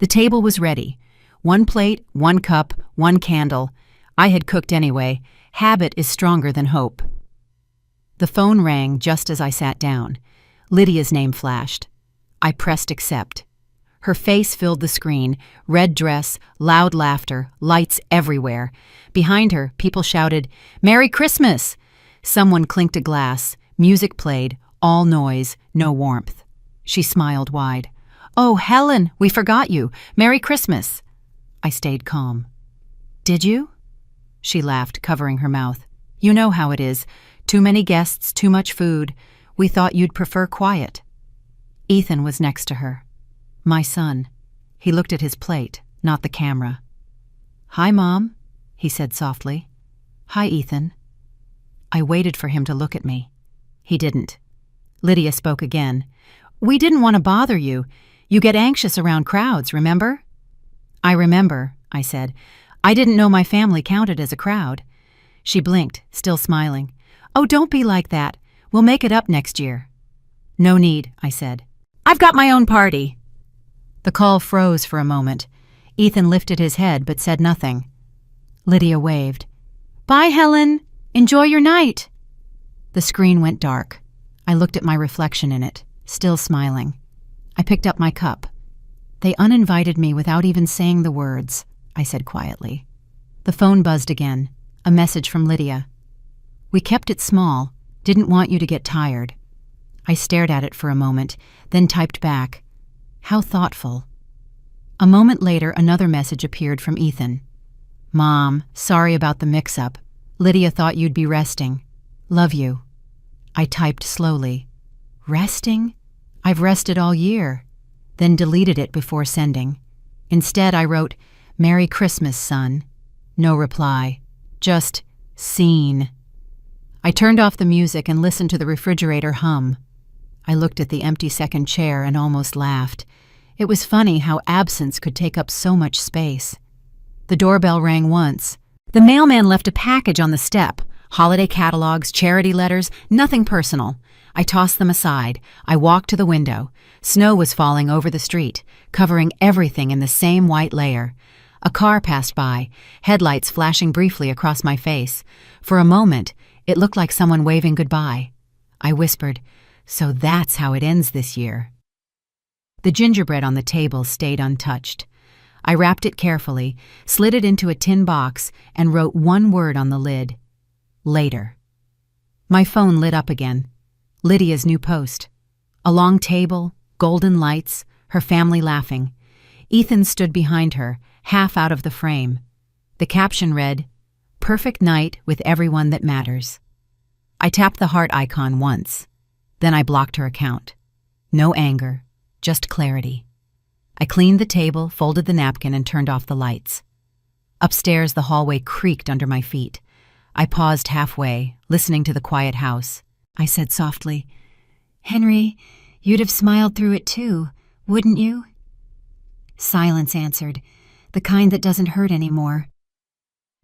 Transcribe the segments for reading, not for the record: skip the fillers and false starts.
The table was ready. 1 plate, 1 cup, 1 candle. I had cooked anyway. Habit is stronger than hope. The phone rang just as I sat down. Lydia's name flashed. I pressed accept. Her face filled the screen, red dress, loud laughter, lights everywhere. Behind her, people shouted, "Merry Christmas!" Someone clinked a glass, music played, all noise, no warmth. She smiled wide. "Oh, Helen, we forgot you. Merry Christmas." I stayed calm. "Did you?" She laughed, covering her mouth. "You know how it is. Too many guests, too much food. We thought you'd prefer quiet." Ethan was next to her. My son. He looked at his plate, not the camera. "Hi, Mom," he said softly. "Hi, Ethan." I waited for him to look at me. He didn't. Lydia spoke again. "We didn't want to bother you. You get anxious around crowds, remember?" "I remember," I said. "I didn't know my family counted as a crowd." She blinked, still smiling. "Oh, don't be like that. We'll make it up next year." "No need," I said. "I've got my own party." The call froze for a moment. Ethan lifted his head but said nothing. Lydia waved. "Bye, Helen. Enjoy your night." The screen went dark. I looked at my reflection in it, still smiling. I picked up my cup. "They uninvited me without even saying the words," I said quietly. The phone buzzed again, a message from Lydia. "We kept it small, didn't want you to get tired." I stared at it for a moment, then typed back, "How thoughtful." A moment later, another message appeared from Ethan. "Mom, sorry about the mix-up. Lydia thought you'd be resting. Love you." I typed slowly, "Resting? I've rested all year," then deleted it before sending. Instead, I wrote, "Merry Christmas, son." No reply, just seen. I turned off the music and listened to the refrigerator hum. I looked at the empty second chair and almost laughed. It was funny how absence could take up so much space. The doorbell rang once. The mailman left a package on the step. Holiday catalogs, charity letters, nothing personal. I tossed them aside. I walked to the window. Snow was falling over the street, covering everything in the same white layer. A car passed by, headlights flashing briefly across my face. For a moment, it looked like someone waving goodbye. I whispered, "So that's how it ends this year." The gingerbread on the table stayed untouched. I wrapped it carefully, slid it into a tin box, and wrote one word on the lid. Later. My phone lit up again. Lydia's new post. A long table, golden lights, her family laughing. Ethan stood behind her, half out of the frame. The caption read, "Perfect night with everyone that matters." I tapped the heart icon once. Then I blocked her account. No anger, just clarity. I cleaned the table, folded the napkin, and turned off the lights. Upstairs, the hallway creaked under my feet. I paused halfway, listening to the quiet house. I said softly, "Henry, you'd have smiled through it too, wouldn't you?" Silence answered, the kind that doesn't hurt anymore.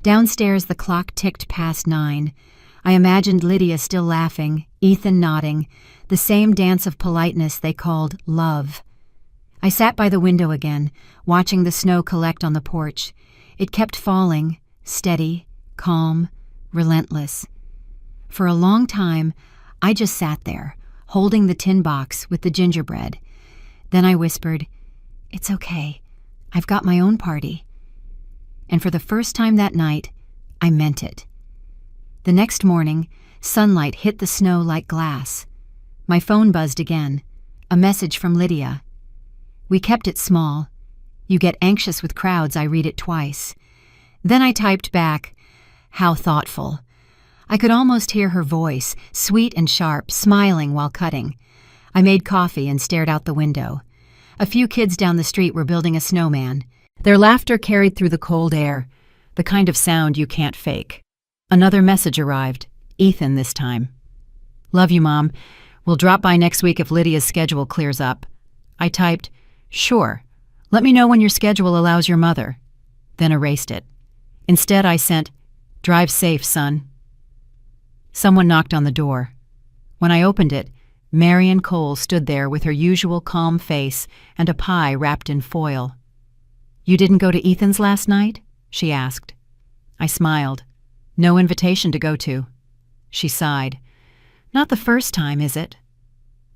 Downstairs, the clock ticked past 9. I imagined Lydia still laughing, Ethan nodding, the same dance of politeness they called love. I sat by the window again, watching the snow collect on the porch. It kept falling, steady, calm, relentless. For a long time, I just sat there, holding the tin box with the gingerbread. Then I whispered, "It's okay. I've got my own party." And for the first time that night, I meant it. The next morning, sunlight hit the snow like glass. My phone buzzed again, a message from Lydia. "We kept it small. You get anxious with crowds, I read it twice." Then I typed back, "How thoughtful." I could almost hear her voice, sweet and sharp, smiling while cutting. I made coffee and stared out the window. A few kids down the street were building a snowman. Their laughter carried through the cold air, the kind of sound you can't fake. Another message arrived, Ethan this time. "Love you, Mom. We'll drop by next week if Lydia's schedule clears up." I typed, "Sure. Let me know when your schedule allows your mother." Then erased it. Instead, I sent, "Drive safe, son." Someone knocked on the door. When I opened it, Marion Cole stood there with her usual calm face and a pie wrapped in foil. You didn't go to Ethan's last night? She asked. I smiled. No invitation to go to. She sighed. Not the first time, is it?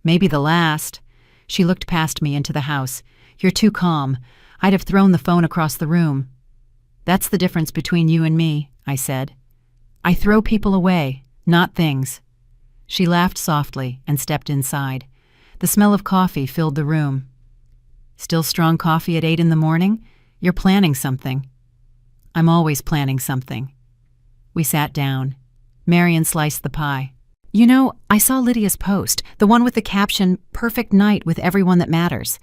Maybe the last. She looked past me into the house. You're too calm. I'd have thrown the phone across the room. That's the difference between you and me, I said. I throw people away, not things. She laughed softly and stepped inside. The smell of coffee filled the room. Still strong coffee at 8 in the morning? You're planning something. I'm always planning something. We sat down. Marion sliced the pie. You know, I saw Lydia's post, the one with the caption, "Perfect night with everyone that matters."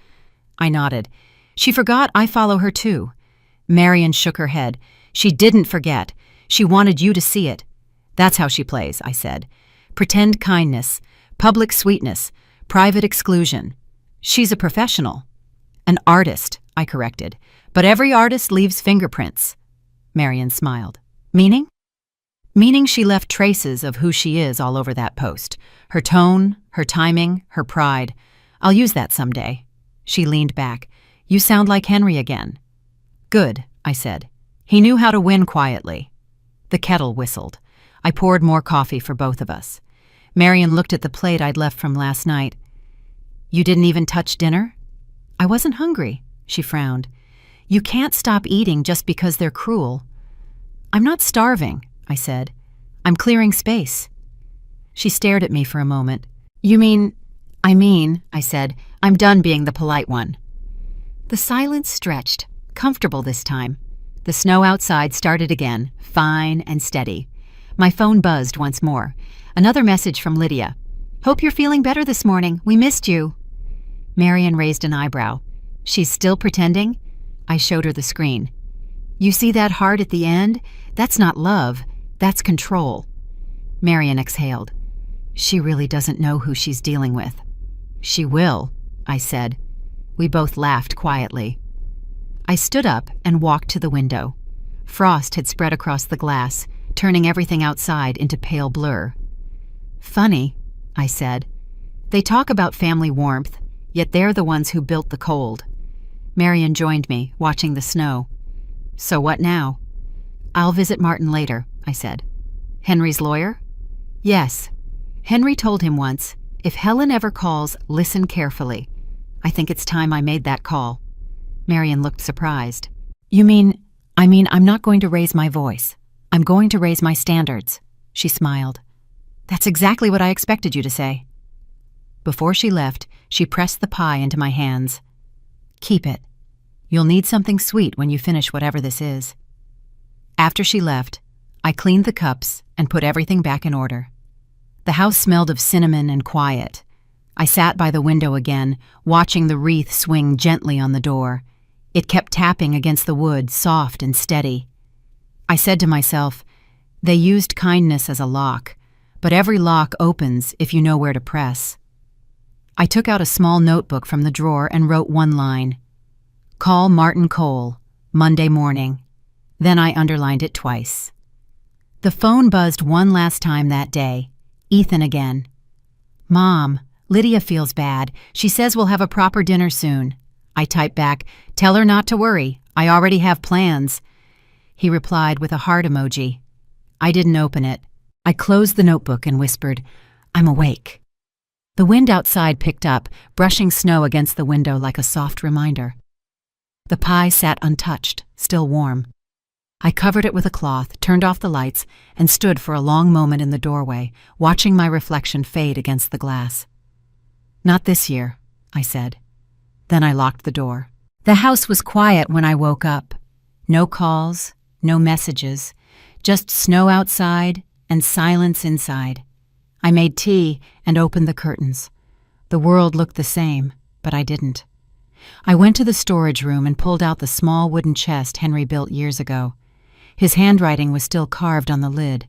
I nodded. She forgot I follow her too. Marion shook her head. She didn't forget. She wanted you to see it. That's how she plays, I said. Pretend kindness, public sweetness, private exclusion. She's a professional. An artist, I corrected. But every artist leaves fingerprints. Marion smiled. Meaning? Meaning she left traces of who she is all over that post. Her tone, her timing, her pride. I'll use that someday. She leaned back. You sound like Henry again. Good, I said. He knew how to win quietly. The kettle whistled. I poured more coffee for both of us. Marion looked at the plate I'd left from last night. You didn't even touch dinner? I wasn't hungry, she frowned. You can't stop eating just because they're cruel. I'm not starving, I said. I'm clearing space. She stared at me for a moment. You mean, I said, I'm done being the polite one. The silence stretched, comfortable this time. The snow outside started again, fine and steady. My phone buzzed once more. Another message from Lydia. Hope you're feeling better this morning. We missed you. Marion raised an eyebrow. She's still pretending? I showed her the screen. You see that heart at the end? That's not love. That's control. Marion exhaled. She really doesn't know who she's dealing with. She will, I said. We both laughed quietly. I stood up and walked to the window. Frost had spread across the glass, turning everything outside into pale blur. Funny, I said. They talk about family warmth, yet they're the ones who built the cold. Marion joined me, watching the snow. So what now? I'll visit Martin later, I said. Henry's lawyer? Yes. Henry told him once, if Helen ever calls, listen carefully. I think it's time I made that call. Marion looked surprised. You mean, I'm not going to raise my voice. I'm going to raise my standards. She smiled. That's exactly what I expected you to say. Before she left, she pressed the pie into my hands. Keep it. You'll need something sweet when you finish whatever this is. After she left, I cleaned the cups and put everything back in order. The house smelled of cinnamon and quiet. I sat by the window again, watching the wreath swing gently on the door. It kept tapping against the wood, soft and steady. I said to myself, they used kindness as a lock, but every lock opens if you know where to press. I took out a small notebook from the drawer and wrote one line. Call Martin Cole, Monday morning. Then I underlined it twice. The phone buzzed one last time that day. Ethan again. Mom, Lydia feels bad. She says we'll have a proper dinner soon. I typed back, tell her not to worry. I already have plans. He replied with a heart emoji. I didn't open it. I closed the notebook and whispered, I'm awake. The wind outside picked up, brushing snow against the window like a soft reminder. The pie sat untouched, still warm. I covered it with a cloth, turned off the lights, and stood for a long moment in the doorway, watching my reflection fade against the glass. Not this year, I said. Then I locked the door. The house was quiet when I woke up. No calls, no messages, just snow outside and silence inside. I made tea and opened the curtains. The world looked the same, but I didn't. I went to the storage room and pulled out the small wooden chest Henry built years ago. His handwriting was still carved on the lid,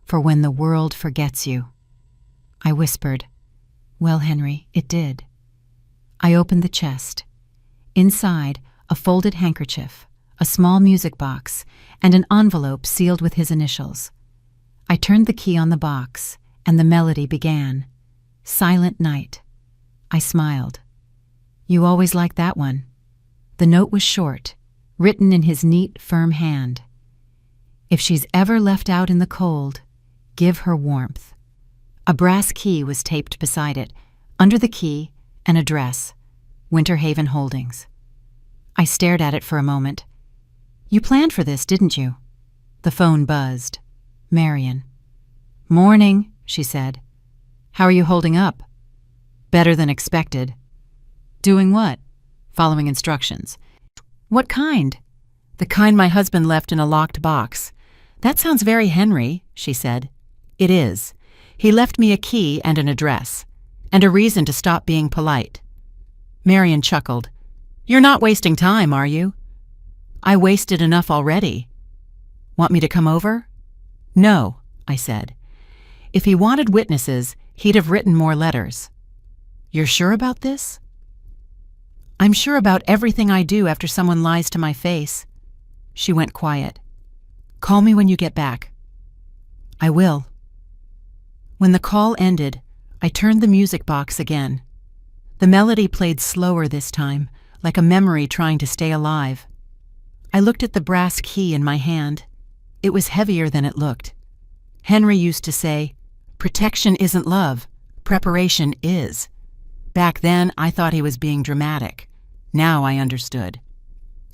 for when the world forgets you. I whispered, Well, Henry, it did. I opened the chest. Inside, a folded handkerchief, a small music box, and an envelope sealed with his initials. I turned the key on the box, and the melody began. Silent Night. I smiled. You always liked that one. The note was short, written in his neat, firm hand. If she's ever left out in the cold, give her warmth. A brass key was taped beside it. Under the key, an address, Winter Haven Holdings. I stared at it for a moment. You planned for this, didn't you? The phone buzzed. Marion. Morning, she said. How are you holding up? Better than expected. Doing what? Following instructions. What kind? The kind my husband left in a locked box. That sounds very Henry, she said. It is. He left me a key and an address, and a reason to stop being polite. Marion chuckled. You're not wasting time, are you? I wasted enough already. Want me to come over? No, I said. If he wanted witnesses, he'd have written more letters. You're sure about this? I'm sure about everything I do after someone lies to my face. She went quiet. Call me when you get back. I will. When the call ended, I turned the music box again. The melody played slower this time, like a memory trying to stay alive. I looked at the brass key in my hand. It was heavier than it looked. Henry used to say, "Protection isn't love, preparation is." Back then, I thought he was being dramatic. Now I understood.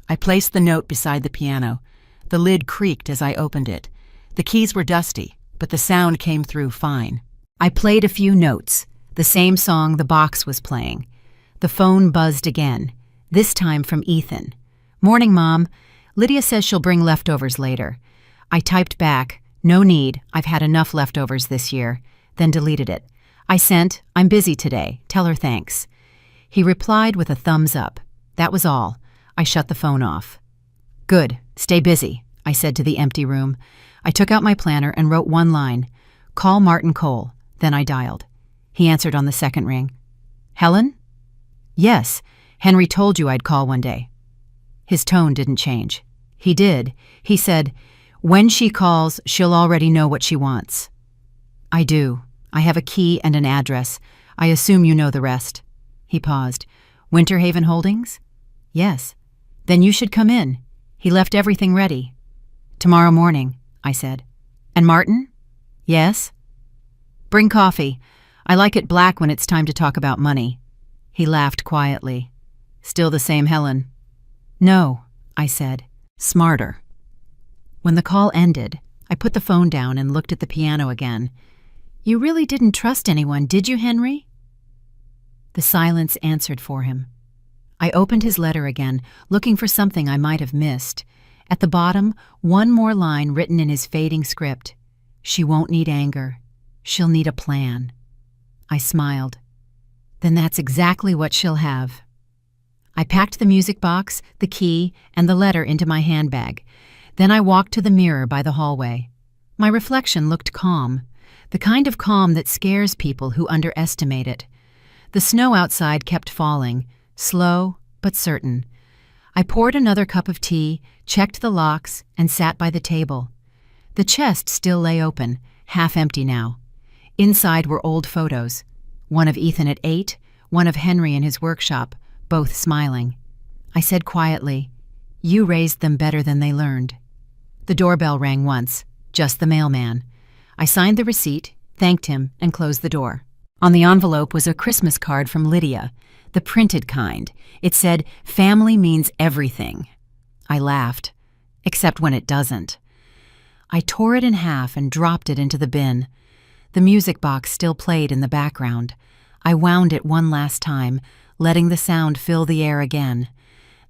I placed the note beside the piano. The lid creaked as I opened it. The keys were dusty, but the sound came through fine. I played a few notes, the same song the box was playing. The phone buzzed again, this time from Ethan. Morning, Mom. Lydia says she'll bring leftovers later. I typed back, no need, I've had enough leftovers this year, then deleted it. I sent, I'm busy today, tell her thanks. He replied with a thumbs up. That was all. I shut the phone off. Good, stay busy, I said to the empty room. I took out my planner and wrote one line, call Martin Cole, then I dialed. He answered on the second ring. Helen? Yes, Henry told you I'd call one day. His tone didn't change. He did. He said, when she calls, she'll already know what she wants. I do. I have a key and an address. I assume you know the rest. He paused. Winter Haven Holdings? Yes. Then you should come in. He left everything ready. Tomorrow morning, I said. And Martin? Yes. Bring coffee. I like it black when it's time to talk about money. He laughed quietly. Still the same Helen? No, I said. Smarter. When the call ended, I put the phone down and looked at the piano again. You really didn't trust anyone, did you, Henry? The silence answered for him. I opened his letter again, looking for something I might have missed. At the bottom, one more line written in his fading script. She won't need anger. She'll need a plan. I smiled. Then that's exactly what she'll have. I packed the music box, the key, and the letter into my handbag. Then I walked to the mirror by the hallway. My reflection looked calm, the kind of calm that scares people who underestimate it. The snow outside kept falling, slow but certain. I poured another cup of tea, checked the locks, and sat by the table. The chest still lay open, half empty now. Inside were old photos, one of Ethan at 8, one of Henry in his workshop, both smiling. I said quietly, you raised them better than they learned. The doorbell rang once, just the mailman. I signed the receipt, thanked him, and closed the door. On the envelope was a Christmas card from Lydia, the printed kind. It said, family means everything. I laughed, except when it doesn't. I tore it in half and dropped it into the bin. The music box still played in the background. I wound it one last time, letting the sound fill the air again.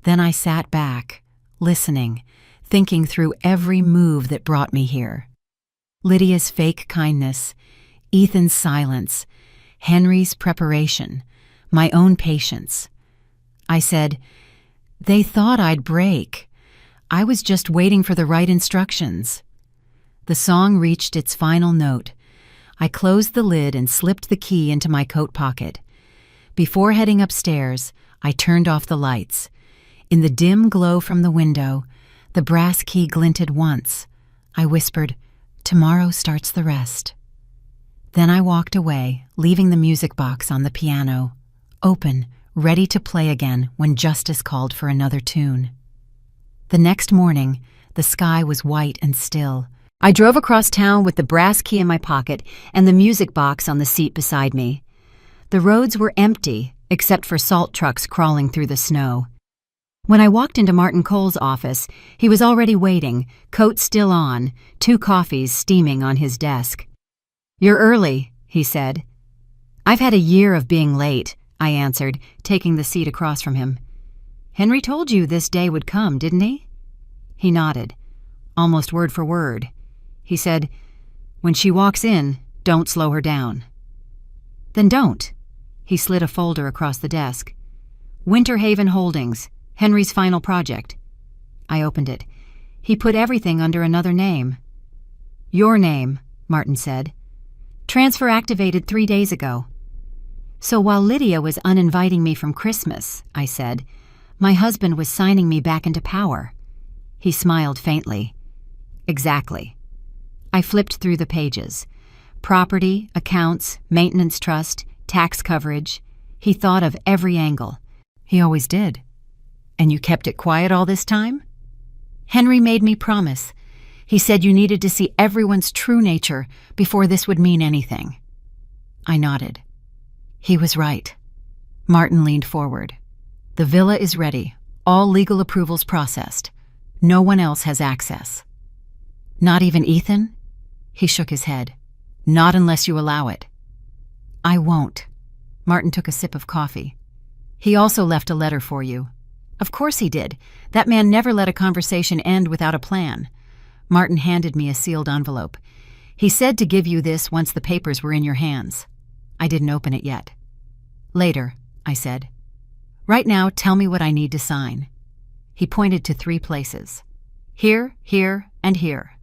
Then I sat back, listening, thinking through every move that brought me here. Lydia's fake kindness, Ethan's silence, Henry's preparation, my own patience. I said, they thought I'd break. I was just waiting for the right instructions. The song reached its final note. I closed the lid and slipped the key into my coat pocket. Before heading upstairs, I turned off the lights. In the dim glow from the window, the brass key glinted once. I whispered, tomorrow starts the rest. Then I walked away, leaving the music box on the piano, open, ready to play again when Justice called for another tune. The next morning, the sky was white and still. I drove across town with the brass key in my pocket and the music box on the seat beside me. The roads were empty, except for salt trucks crawling through the snow. When I walked into Martin Cole's office, he was already waiting, coat still on, 2 coffees steaming on his desk. "You're early," he said. "I've had a year of being late," I answered, taking the seat across from him. "Henry told you this day would come, didn't he?" He nodded, almost word for word. He said, "When she walks in, don't slow her down." "Then don't." He slid a folder across the desk. "Winter Haven Holdings, Henry's final project." I opened it. He put everything under another name. "Your name," Martin said. "Transfer activated 3 days ago." "So while Lydia was uninviting me from Christmas," I said, "my husband was signing me back into power." He smiled faintly. "Exactly." I flipped through the pages. Property, accounts, maintenance trust, tax coverage. He thought of every angle. He always did. "And you kept it quiet all this time?" "Henry made me promise. He said you needed to see everyone's true nature before this would mean anything." I nodded. He was right. Martin leaned forward. "The villa is ready. All legal approvals processed. No one else has access." "Not even Ethan?" He shook his head. "Not unless you allow it." "I won't." Martin took a sip of coffee. "He also left a letter for you." "Of course he did. That man never let a conversation end without a plan." Martin handed me a sealed envelope. "He said to give you this once the papers were in your hands." I didn't open it yet. "Later," I said. "Right now, tell me what I need to sign." He pointed to 3 places. "Here, here, and here.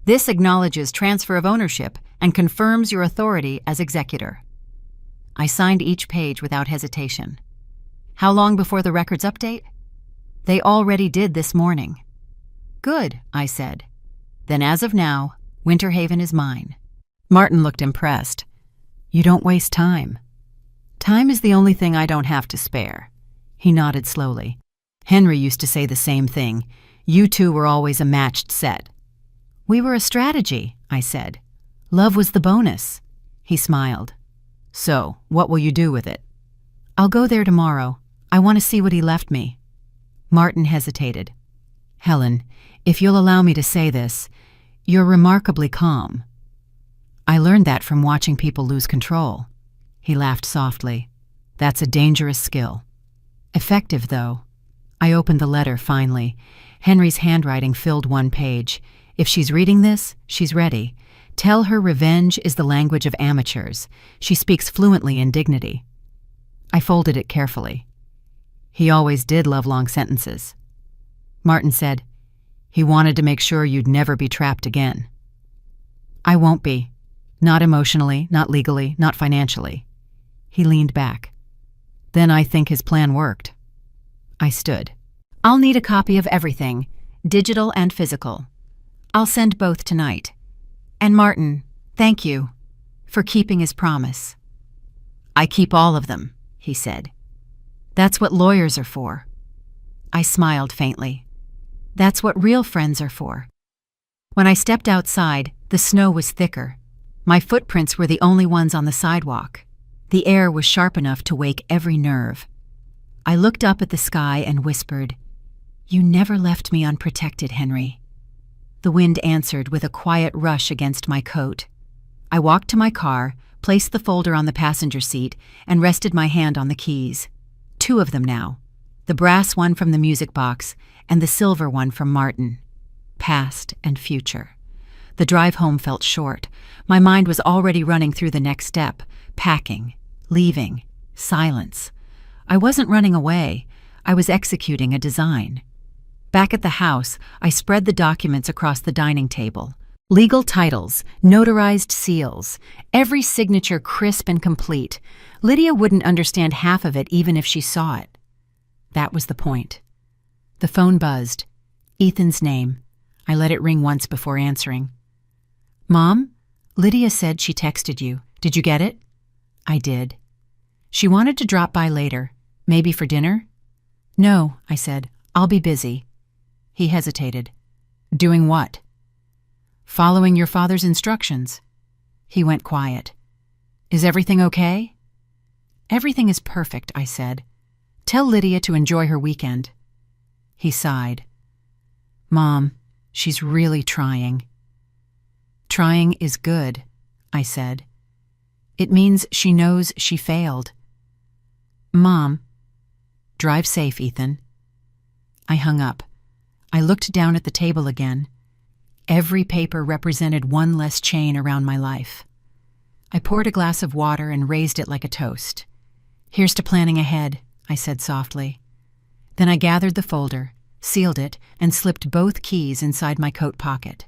This acknowledges transfer of ownership and confirms your authority as executor." I signed each page without hesitation. "How long before the records update?" "They already did this morning." "Good," I said. "Then as of now, Winter Haven is mine." Martin looked impressed. "You don't waste time." "Time is the only thing I don't have to spare." He nodded slowly. "Henry used to say the same thing. You two were always a matched set." "We were a strategy," I said. "Love was the bonus." He smiled. "So, what will you do with it?" "I'll go there tomorrow. I want to see what he left me." Martin hesitated. "Helen, if you'll allow me to say this, you're remarkably calm." "I learned that from watching people lose control." He laughed softly. "That's a dangerous skill." "Effective, though." I opened the letter finally. Henry's handwriting filled 1 page. "If she's reading this, she's ready. Tell her revenge is the language of amateurs. She speaks fluently in dignity." I folded it carefully. "He always did love long sentences." Martin said, "He wanted to make sure you'd never be trapped again." "I won't be. Not emotionally, not legally, not financially." He leaned back. "Then I think his plan worked." I stood. "I'll need a copy of everything, digital and physical. I'll send both tonight. And Martin, thank you for keeping his promise." "I keep all of them," he said. "That's what lawyers are for." I smiled faintly. "That's what real friends are for." When I stepped outside, the snow was thicker. My footprints were the only ones on the sidewalk. The air was sharp enough to wake every nerve. I looked up at the sky and whispered, "You never left me unprotected, Henry." The wind answered with a quiet rush against my coat. I walked to my car, placed the folder on the passenger seat, and rested my hand on the keys. 2 of them now. The brass one from the music box and the silver one from Martin. Past and future. The drive home felt short. My mind was already running through the next step, packing, leaving, silence. I wasn't running away. I was executing a design. Back at the house, I spread the documents across the dining table. Legal titles, notarized seals, every signature crisp and complete. Lydia wouldn't understand half of it even if she saw it. That was the point. The phone buzzed. Ethan's name. I let it ring once before answering. "Mom, Lydia said she texted you. Did you get it?" I did. "She wanted to drop by later. Maybe for dinner?" "No," I said. "I'll be busy." He hesitated. Doing what? Following your father's instructions. He went quiet. Is everything okay? Everything is perfect, I said. Tell Lydia to enjoy her weekend. He sighed. Mom, she's really trying. Trying is good, I said. It means she knows she failed. Mom, drive safe, Ethan. I hung up. I looked down at the table again. Every paper represented one less chain around my life. I poured a glass of water and raised it like a toast. Here's to planning ahead, I said softly. Then I gathered the folder, sealed it, and slipped both keys inside my coat pocket.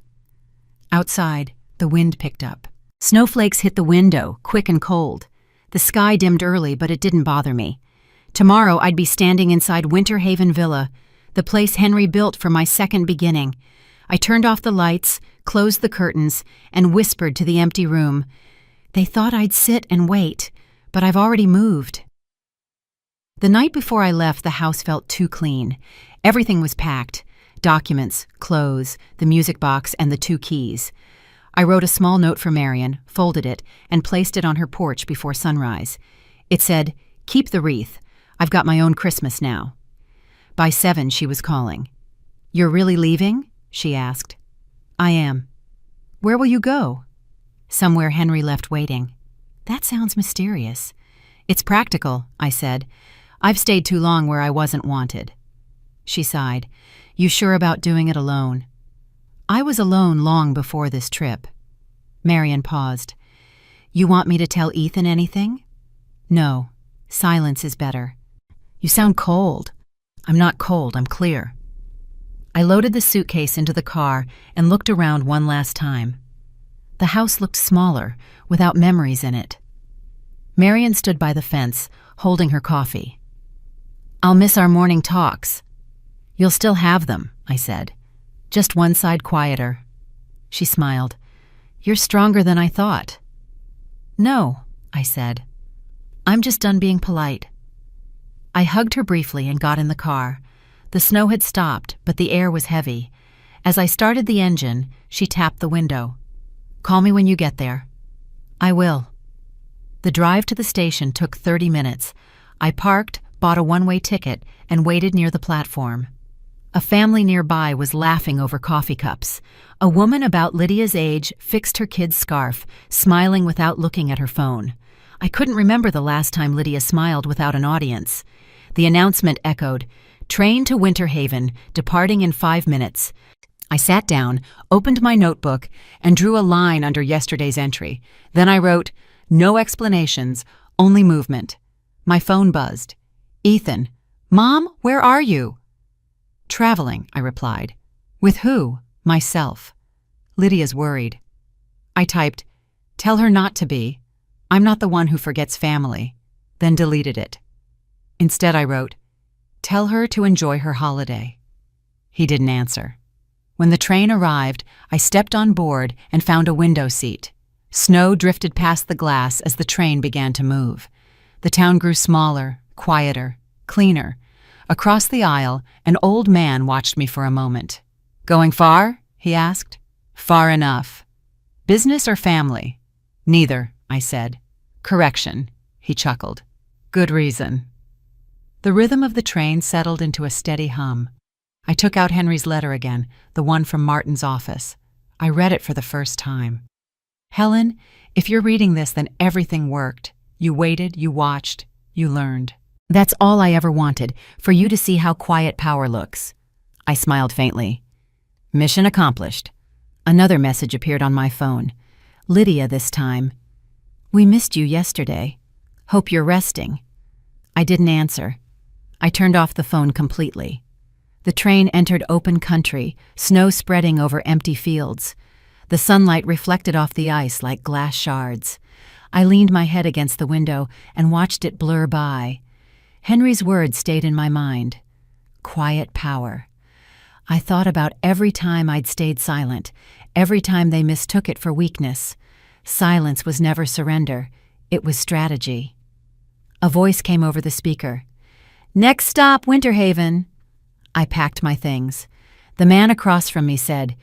Outside, the wind picked up. Snowflakes hit the window, quick and cold. The sky dimmed early, but it didn't bother me. Tomorrow I'd be standing inside Winter Haven Villa, the place Henry built for my second beginning. I turned off the lights, closed the curtains, and whispered to the empty room. They thought I'd sit and wait, but I've already moved. The night before I left, the house felt too clean. Everything was packed. Documents, clothes, the music box, and the 2 keys. I wrote a small note for Marion, folded it, and placed it on her porch before sunrise. It said, "Keep the wreath. I've got my own Christmas now." By 7, she was calling. "You're really leaving?" she asked. "I am." "Where will you go?" "Somewhere Henry left waiting." "That sounds mysterious." "It's practical," I said. "I've stayed too long where I wasn't wanted." She sighed. "You sure about doing it alone?" "I was alone long before this trip." Marion paused. "You want me to tell Ethan anything?" "No. Silence is better." "You sound cold." "I'm not cold, I'm clear." I loaded the suitcase into the car and looked around one last time. The house looked smaller, without memories in it. Marion stood by the fence, holding her coffee. "I'll miss our morning talks." "You'll still have them," I said. "Just one side quieter." She smiled. "You're stronger than I thought." "No," I said. "I'm just done being polite." I hugged her briefly and got in the car. The snow had stopped, but the air was heavy. As I started the engine, she tapped the window. "Call me when you get there." "I will." The drive to the station took 30 minutes. I parked, bought a one-way ticket, and waited near the platform. A family nearby was laughing over coffee cups. A woman about Lydia's age fixed her kid's scarf, smiling without looking at her phone. I couldn't remember the last time Lydia smiled without an audience. The announcement echoed, "Train to Winter Haven, departing in 5 minutes." I sat down, opened my notebook, and drew a line under yesterday's entry. Then I wrote, "No explanations, only movement." My phone buzzed. "Ethan, Mom, where are you?" "Traveling," I replied. "With who?" "Myself." "Lydia's worried." I typed, "Tell her not to be. I'm not the one who forgets family," then deleted it. Instead I wrote, "Tell her to enjoy her holiday." He didn't answer. When the train arrived, I stepped on board and found a window seat. Snow drifted past the glass as the train began to move. The town grew smaller, quieter, cleaner. Across the aisle, an old man watched me for a moment. "Going far?" he asked. "Far enough." "Business or family?" "Neither," I said. "Correction," he chuckled. "Good reason." The rhythm of the train settled into a steady hum. I took out Henry's letter again, the one from Martin's office. I read it for the first time. "Helen, if you're reading this, then everything worked. You waited, you watched, you learned. That's all I ever wanted, for you to see how quiet power looks." I smiled faintly. Mission accomplished. Another message appeared on my phone. Lydia this time. "We missed you yesterday. Hope you're resting." I didn't answer. I turned off the phone completely. The train entered open country, snow spreading over empty fields. The sunlight reflected off the ice like glass shards. I leaned my head against the window and watched it blur by. Henry's words stayed in my mind. Quiet power. I thought about every time I'd stayed silent, every time they mistook it for weakness. Silence was never surrender. It was strategy. A voice came over the speaker. "Next stop, Winter Haven." I packed my things. The man across from me said,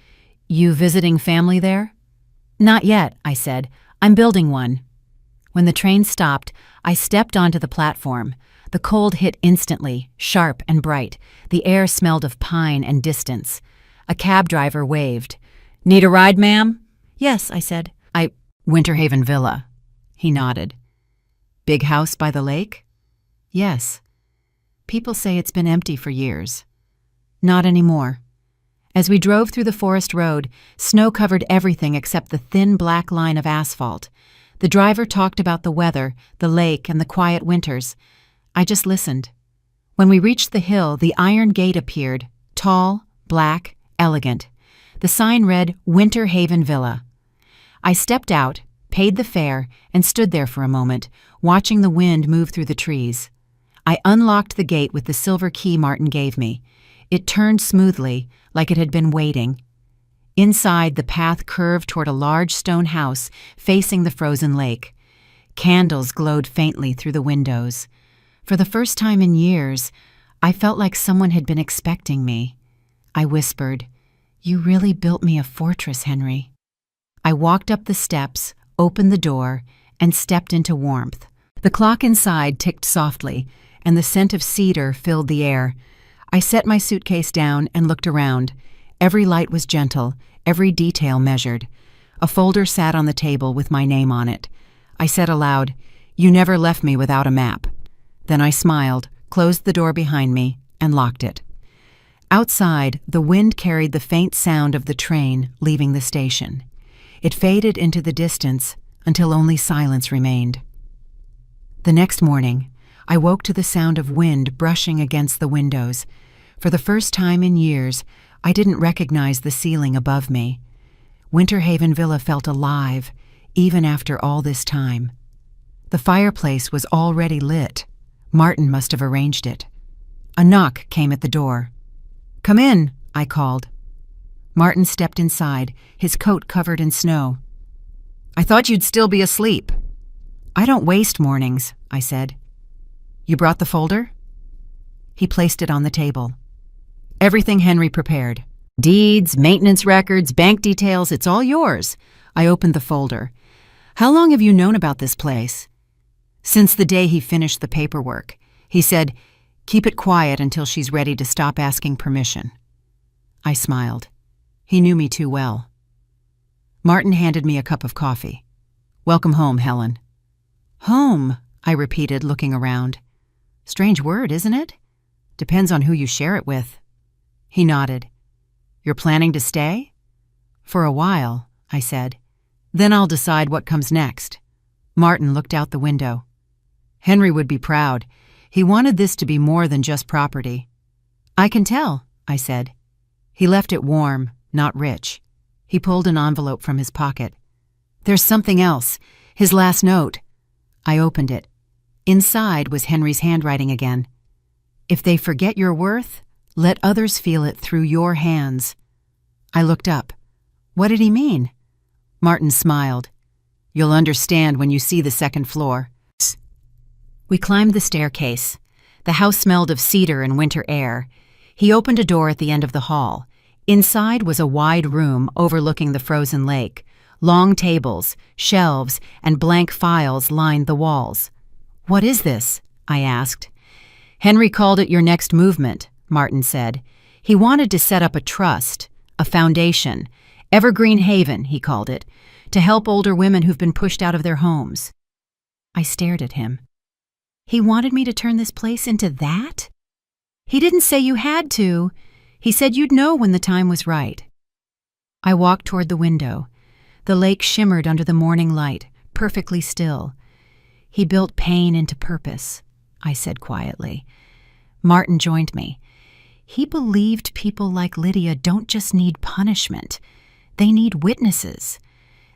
"You visiting family there?" "Not yet," I said. "I'm building one." When the train stopped, I stepped onto the platform. The cold hit instantly, sharp and bright. The air smelled of pine and distance. A cab driver waved. "Need a ride, ma'am?" "Yes," I said. Winter Haven Villa." He nodded. "Big house by the lake?" "Yes." "People say it's been empty for years." "Not anymore." As we drove through the forest road, snow covered everything except the thin black line of asphalt. The driver talked about the weather, the lake, and the quiet winters. I just listened. When we reached the hill, the iron gate appeared, tall, black, elegant. The sign read, "Winter Haven Villa." I stepped out, paid the fare, and stood there for a moment, watching the wind move through the trees. I unlocked the gate with the silver key Martin gave me. It turned smoothly, like it had been waiting. Inside, the path curved toward a large stone house facing the frozen lake. Candles glowed faintly through the windows. For the first time in years, I felt like someone had been expecting me. I whispered, "You really built me a fortress, Henry." I walked up the steps, opened the door, and stepped into warmth. The clock inside ticked softly, and the scent of cedar filled the air. I set my suitcase down and looked around. Every light was gentle, every detail measured. A folder sat on the table with my name on it. I said aloud, "You never left me without a map." Then I smiled, closed the door behind me, and locked it. Outside, the wind carried the faint sound of the train leaving the station. It faded into the distance until only silence remained. The next morning, I woke to the sound of wind brushing against the windows. For the first time in years, I didn't recognize the ceiling above me. Winter Haven Villa felt alive, even after all this time. The fireplace was already lit. Martin must have arranged it. A knock came at the door. "Come in," I called. Martin stepped inside, his coat covered in snow. "I thought you'd still be asleep." "I don't waste mornings," I said. "You brought the folder?" He placed it on the table. "Everything Henry prepared. Deeds, maintenance records, bank details, it's all yours." I opened the folder. "How long have you known about this place?" "Since the day he finished the paperwork. He said, 'Keep it quiet until she's ready to stop asking permission.'" I smiled. He knew me too well. Martin handed me a cup of coffee. "Welcome home, Helen." "Home," I repeated, looking around. Strange word, isn't it? Depends on who you share it with. He nodded. "You're planning to stay?" "For a while," I said. "Then I'll decide what comes next." Martin looked out the window. "Henry would be proud. He wanted this to be more than just property." "I can tell," I said. He left it warm, not rich. He pulled an envelope from his pocket. "There's something else. His last note." I opened it. Inside was Henry's handwriting again. "If they forget your worth, let others feel it through your hands." I looked up. What did he mean? Martin smiled. "You'll understand when you see the second floor." We climbed the staircase. The house smelled of cedar and winter air. He opened a door at the end of the hall. Inside was a wide room overlooking the frozen lake. Long tables, shelves, and blank files lined the walls. "What is this?" I asked. "Henry called it your next movement," Martin said. "He wanted to set up a trust, a foundation, Evergreen Haven, he called it, to help older women who've been pushed out of their homes." I stared at him. He wanted me to turn this place into that? He didn't say you had to. He said you'd know when the time was right. I walked toward the window. The lake shimmered under the morning light, perfectly still. "He built pain into purpose," I said quietly. Martin joined me. He believed people like Lydia don't just need punishment. They need witnesses.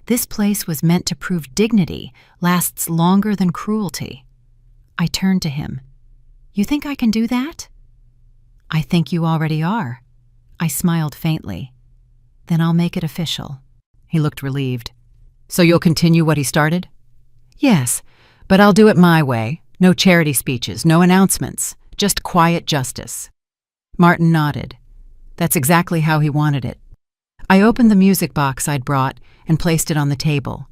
This place was meant to prove dignity lasts longer than cruelty. I turned to him. "You think I can do that?" "I think you already are." I smiled faintly. "Then I'll make it official." He looked relieved. "So you'll continue what he started?" "Yes, but I'll do it my way. No charity speeches, no announcements, just quiet justice." Martin nodded. That's exactly how he wanted it. I opened the music box I'd brought and placed it on the table.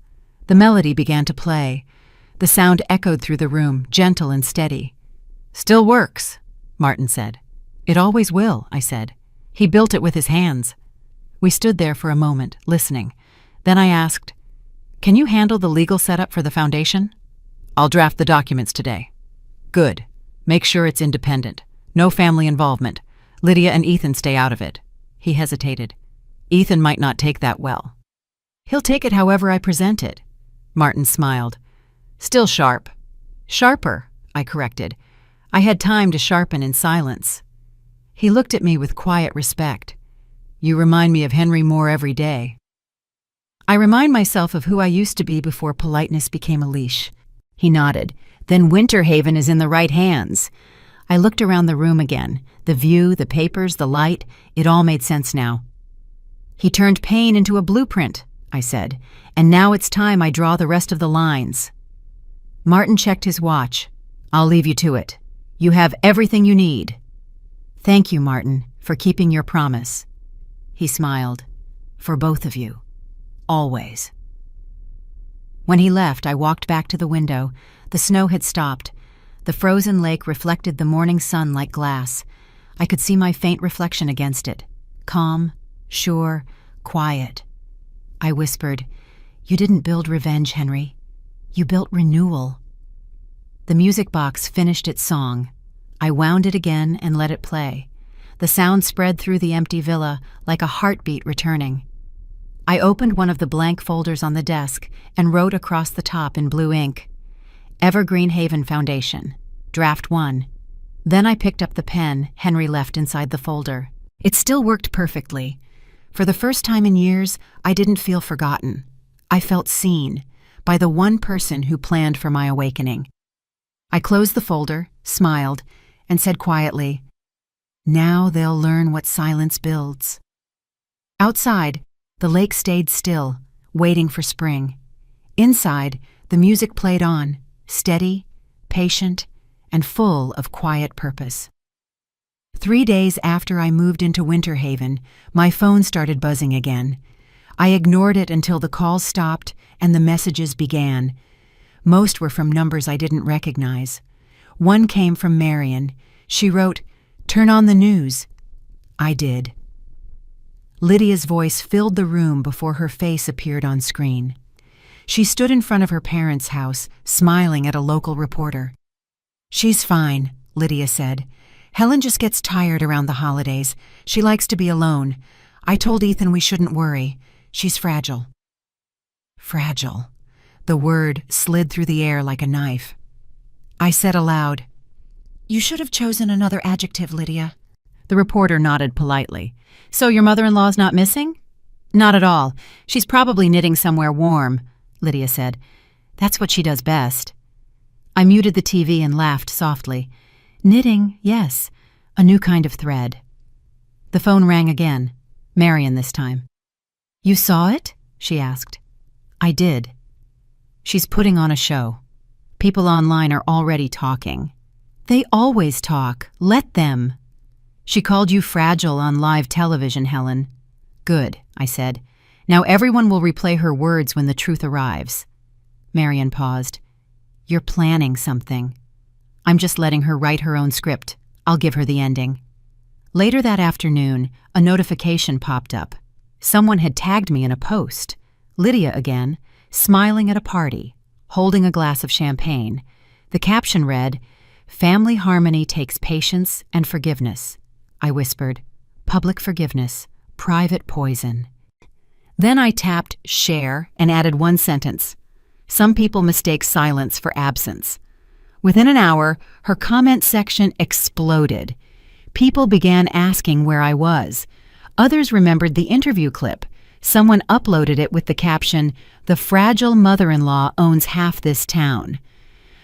The melody began to play. The sound echoed through the room, gentle and steady. "Still works," Martin said. "It always will," I said. "He built it with his hands." We stood there for a moment, listening. Then I asked, "Can you handle the legal setup for the foundation?" "I'll draft the documents today." "Good. Make sure it's independent. No family involvement. Lydia and Ethan stay out of it." He hesitated. "Ethan might not take that well." "He'll take it however I present it." Martin smiled. "Still sharp." "Sharper," I corrected. I had time to sharpen in silence. He looked at me with quiet respect. "You remind me of Henry Moore every day." "I remind myself of who I used to be before politeness became a leash." He nodded. "Then Winter Haven is in the right hands." I looked around the room again. The view, the papers, the light, it all made sense now. "He turned pain into a blueprint," I said, "and now it's time I draw the rest of the lines." Martin checked his watch. "I'll leave you to it. You have everything you need." "Thank you, Martin, for keeping your promise." He smiled. "For both of you. Always." When he left, I walked back to the window. The snow had stopped. The frozen lake reflected the morning sun like glass. I could see my faint reflection against it. Calm, sure, quiet. I whispered, "You didn't build revenge, Henry. You built renewal." The music box finished its song. I wound it again and let it play. The sound spread through the empty villa like a heartbeat returning. I opened one of the blank folders on the desk and wrote across the top in blue ink, "Evergreen Haven Foundation, Draft 1. Then I picked up the pen Henry left inside the folder. It still worked perfectly. For the first time in years, I didn't feel forgotten. I felt seen by the one person who planned for my awakening. I closed the folder, smiled, and said quietly, "Now they'll learn what silence builds." Outside, the lake stayed still, waiting for spring. Inside, the music played on, steady, patient, and full of quiet purpose. 3 days after I moved into Winter Haven, my phone started buzzing again. I ignored it until the calls stopped and the messages began. Most were from numbers I didn't recognize. One came from Marion. She wrote, "Turn on the news." I did. Lydia's voice filled the room before her face appeared on screen. She stood in front of her parents' house, smiling at a local reporter. "She's fine," Lydia said. "Helen just gets tired around the holidays. She likes to be alone. I told Ethan we shouldn't worry. She's fragile." Fragile. The word slid through the air like a knife. I said aloud, "You should have chosen another adjective, Lydia." The reporter nodded politely. "So your mother-in-law's not missing?" "Not at all. She's probably knitting somewhere warm," Lydia said. "That's what she does best." I muted the TV and laughed softly. "Knitting, yes. A new kind of thread." The phone rang again. Marion this time. "You saw it?" she asked. I did. "She's putting on a show. People online are already talking." "They always talk. Let them." "She called you fragile on live television, Helen." "Good," I said. "Now everyone will replay her words when the truth arrives." Marion paused. "You're planning something." "I'm just letting her write her own script. I'll give her the ending." Later that afternoon, a notification popped up. Someone had tagged me in a post. Lydia again, smiling at a party, holding a glass of champagne. The caption read, "Family harmony takes patience and forgiveness." I whispered, "Public forgiveness, private poison." Then I tapped share and added one sentence. "Some people mistake silence for absence." Within an hour, her comment section exploded. People began asking where I was. Others remembered the interview clip. Someone uploaded it with the caption, "The fragile mother-in-law owns half this town."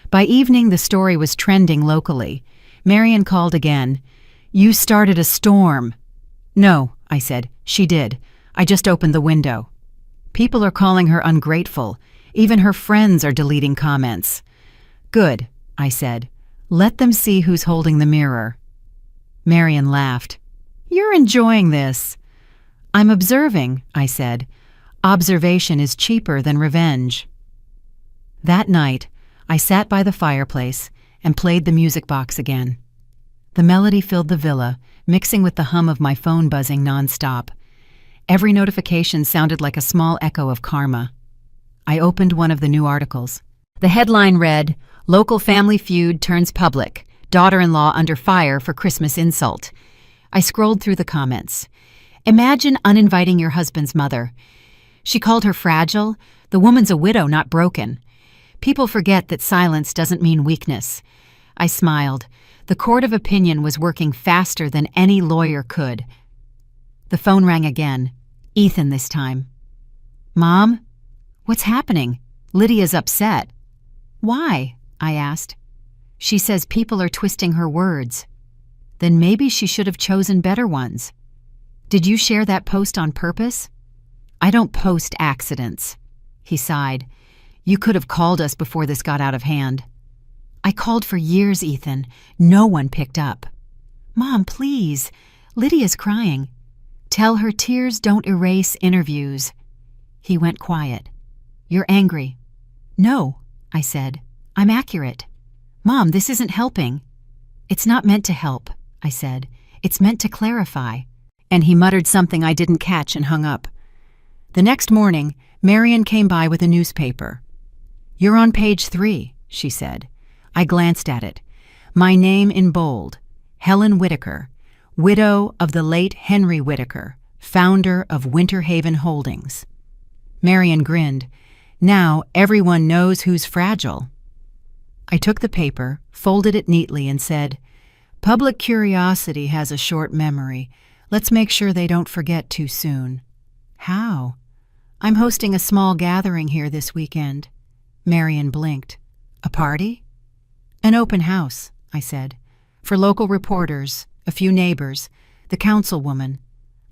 By evening, the story was trending locally. Marion called again. "You started a storm." "No," I said. "She did. I just opened the window." People are calling her ungrateful. Even her friends are deleting comments. "Good," I said. "Let them see who's holding the mirror." Marion laughed. You're enjoying this. I'm observing, I said. Observation is cheaper than revenge. That night, I sat by the fireplace and played the music box again. The melody filled the villa, mixing with the hum of my phone buzzing nonstop. Every notification sounded like a small echo of karma. I opened one of the new articles. The headline read, "Local family feud turns public. Daughter-in-law under fire for Christmas insult." I scrolled through the comments. Imagine uninviting your husband's mother. She called her fragile. The woman's a widow, not broken. People forget that silence doesn't mean weakness. I smiled. The court of opinion was working faster than any lawyer could. The phone rang again. Ethan this time. Mom? What's happening? Lydia's upset. Why? I asked. She says people are twisting her words. Then maybe she should have chosen better ones. Did you share that post on purpose? I don't post accidents. He sighed. You could have called us before this got out of hand. I called for years, Ethan. No one picked up. Mom, please. Lydia's crying. Tell her tears don't erase interviews. He went quiet. You're angry. No, I said. I'm accurate. Mom, this isn't helping. It's not meant to help, I said. It's meant to clarify. And he muttered something I didn't catch and hung up. The next morning, Marion came by with a newspaper. You're on page 3, she said. I glanced at it. My name in bold. Helen Whitaker, widow of the late Henry Whitaker, founder of Winter Haven Holdings. Marion grinned. Now everyone knows who's fragile. I took the paper, folded it neatly, and said, Public curiosity has a short memory. Let's make sure they don't forget too soon. How? I'm hosting a small gathering here this weekend. Marion blinked. A party? An open house, I said. For local reporters, a few neighbors, the councilwoman.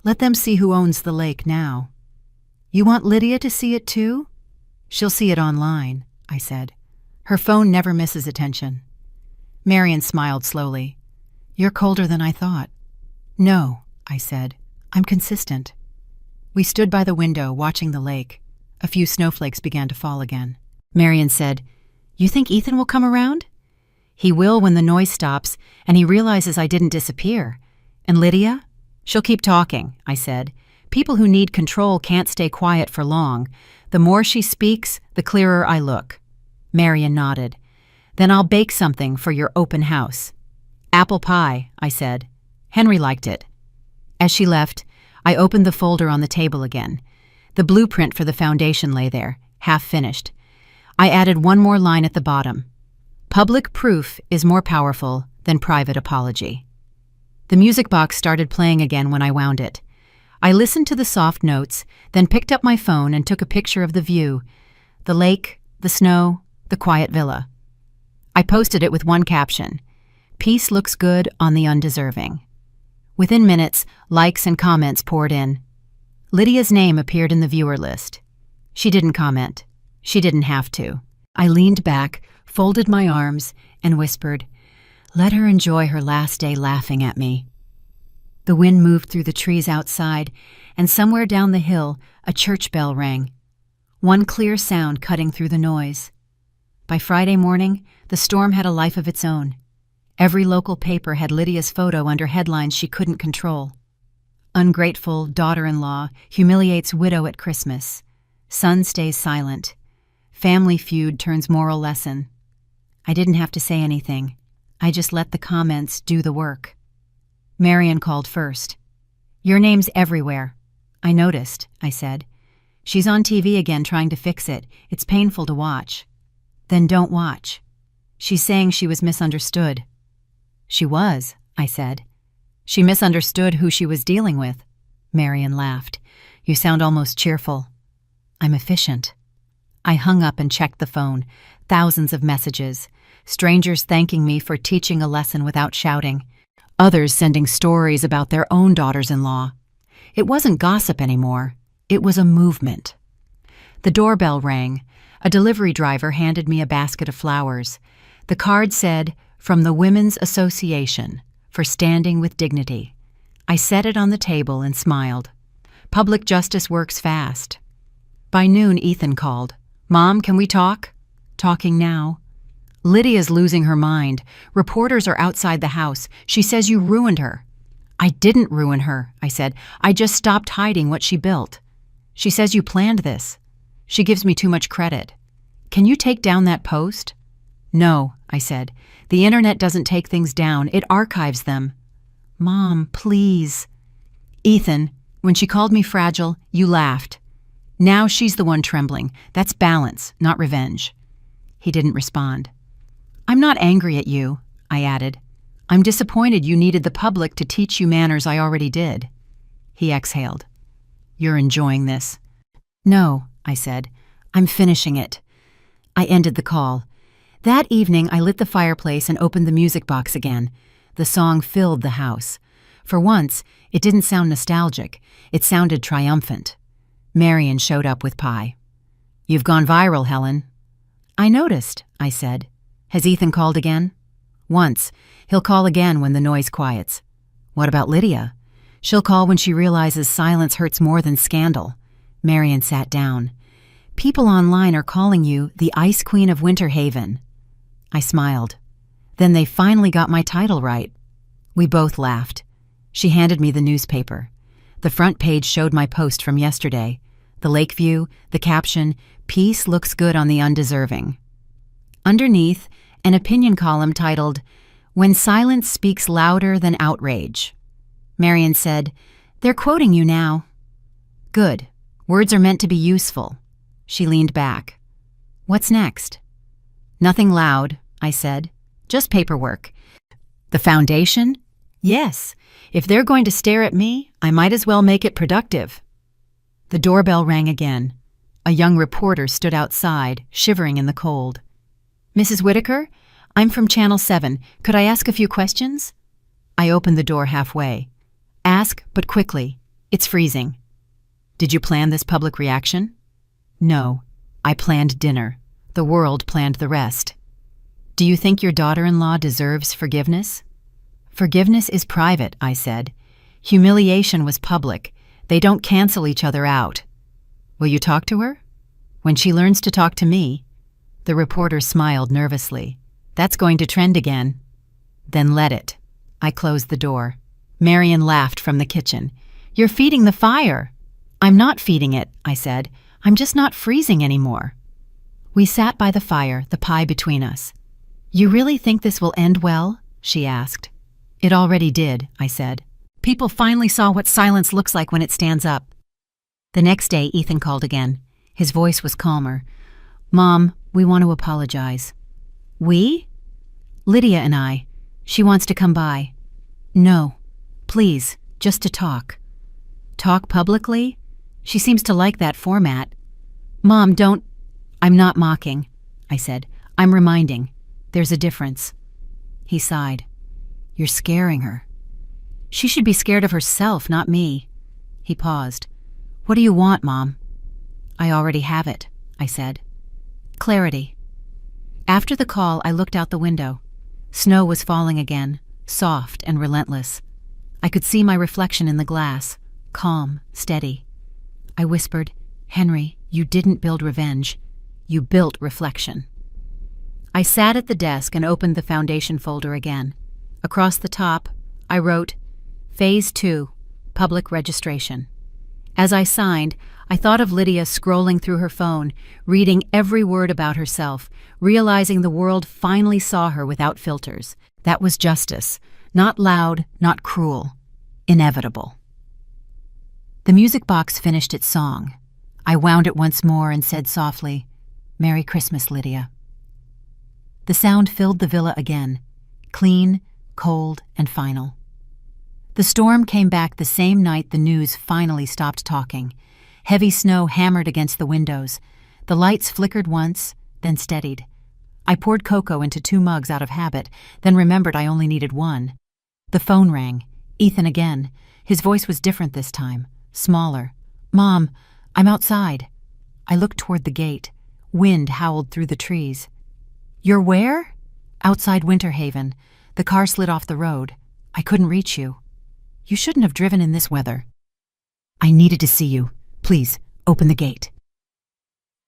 Let them see who owns the lake now. You want Lydia to see it too? She'll see it online, I said. Her phone never misses attention. Marion smiled slowly. You're colder than I thought. No, I said. I'm consistent. We stood by the window, watching the lake. A few snowflakes began to fall again. Marion said, You think Ethan will come around? He will when the noise stops, and he realizes I didn't disappear. And Lydia? She'll keep talking, I said. People who need control can't stay quiet for long. The more she speaks, the clearer I look. Marion nodded. Then I'll bake something for your open house. Apple pie, I said. Henry liked it. As she left, I opened the folder on the table again. The blueprint for the foundation lay there, half finished. I added one more line at the bottom. Public proof is more powerful than private apology. The music box started playing again when I wound it. I listened to the soft notes, then picked up my phone and took a picture of the view, the lake, the snow, the quiet villa. I posted it with one caption, Peace looks good on the undeserving. Within minutes, likes and comments poured in. Lydia's name appeared in the viewer list. She didn't comment. She didn't have to. I leaned back, folded my arms, and whispered, Let her enjoy her last day laughing at me. The wind moved through the trees outside, and somewhere down the hill, a church bell rang. One clear sound cutting through the noise. By Friday morning, the storm had a life of its own. Every local paper had Lydia's photo under headlines she couldn't control. Ungrateful daughter-in-law humiliates widow at Christmas. Son stays silent. Family feud turns moral lesson. I didn't have to say anything. I just let the comments do the work. Marion called first. Your name's everywhere. I noticed, I said. She's on TV again trying to fix it. It's painful to watch. Then don't watch. She's saying she was misunderstood. She was, I said. She misunderstood who she was dealing with. Marion laughed. You sound almost cheerful. I'm efficient. I hung up and checked the phone. Thousands of messages. Strangers thanking me for teaching a lesson without shouting. Others sending stories about their own daughters-in-law. It wasn't gossip anymore. It was a movement. The doorbell rang. A delivery driver handed me a basket of flowers. The card said, From the Women's Association, for standing with dignity. I set it on the table and smiled. Public justice works fast. By noon, Ethan called. "Mom, can we talk?" "Talking now." "Lydia's losing her mind. Reporters are outside the house. She says you ruined her." "I didn't ruin her," I said. "I just stopped hiding what she built." "She says you planned this." "She gives me too much credit." "Can you take down that post?" "No," I said. "The internet doesn't take things down. It archives them." "Mom, please." "Ethan, when she called me fragile, you laughed. Now she's the one trembling. That's balance, not revenge." He didn't respond. "I'm not angry at you," I added. "I'm disappointed you needed the public to teach you manners I already did." He exhaled. "You're enjoying this." "No," I said. "I'm finishing it." I ended the call. That evening, I lit the fireplace and opened the music box again. The song filled the house. For once, it didn't sound nostalgic. It sounded triumphant. Marion showed up with pie. "You've gone viral, Helen." "I noticed," I said. "Has Ethan called again?" "Once. He'll call again when the noise quiets." "What about Lydia?" "She'll call when she realizes silence hurts more than scandal." Marion sat down. "People online are calling you the Ice Queen of Winter Haven." I smiled. "Then they finally got my title right." We both laughed. She handed me the newspaper. The front page showed my post from yesterday. The lake view, the caption, "Peace looks good on the undeserving." Underneath, an opinion column titled, "When Silence Speaks Louder Than Outrage." Marion said, "They're quoting you now." "Good. Words are meant to be useful." She leaned back. "What's next?" "Nothing loud," I said. "Just paperwork." "The foundation?" "Yes. If they're going to stare at me, I might as well make it productive." The doorbell rang again. A young reporter stood outside, shivering in the cold. "Mrs. Whitaker? I'm from Channel 7. Could I ask a few questions?" I opened the door halfway. "Ask, but quickly. It's freezing." "Did you plan this public reaction?" "No. I planned dinner. The world planned the rest." "Do you think your daughter-in-law deserves forgiveness?" "Forgiveness is private," I said. "Humiliation was public. They don't cancel each other out." "Will you talk to her?" "When she learns to talk to me." The reporter smiled nervously. "That's going to trend again." "Then let it." I closed the door. Marion laughed from the kitchen. "You're feeding the fire." "I'm not feeding it," I said. "I'm just not freezing anymore." We sat by the fire, the pie between us. "You really think this will end well?" she asked. "It already did," I said. "People finally saw what silence looks like when it stands up." The next day, Ethan called again. His voice was calmer. "Mom, we want to apologize." "We?" "Lydia and I. She wants to come by." "No. Please, just to talk." "Talk publicly?" "She seems to like that format." "Mom, don't—" "I'm not mocking," I said. "I'm reminding. There's a difference." He sighed. "You're scaring her." "She should be scared of herself, not me." He paused. "What do you want, Mom?" "I already have it," I said. Clarity. After the call, I looked out the window. Snow was falling again, soft and relentless. I could see my reflection in the glass, calm, steady. I whispered, "Henry, you didn't build revenge. You built reflection." I sat at the desk and opened the foundation folder again. Across the top, I wrote, Phase 2, Public Registration. As I signed, I thought of Lydia scrolling through her phone, reading every word about herself, realizing the world finally saw her without filters. That was justice. Not loud, not cruel. Inevitable. The music box finished its song. I wound it once more and said softly, "Merry Christmas, Lydia." The sound filled the villa again, clean, cold, and final. The storm came back the same night the news finally stopped talking. Heavy snow hammered against the windows. The lights flickered once, then steadied. I poured cocoa into 2 mugs out of habit, then remembered I only needed 1. The phone rang. Ethan again. His voice was different this time, smaller. "Mom, I'm outside." I looked toward the gate. Wind howled through the trees. "You're where?" "Outside Winter Haven. The car slid off the road. I couldn't reach you." You shouldn't have driven in this weather. I needed to see you. Please, open the gate.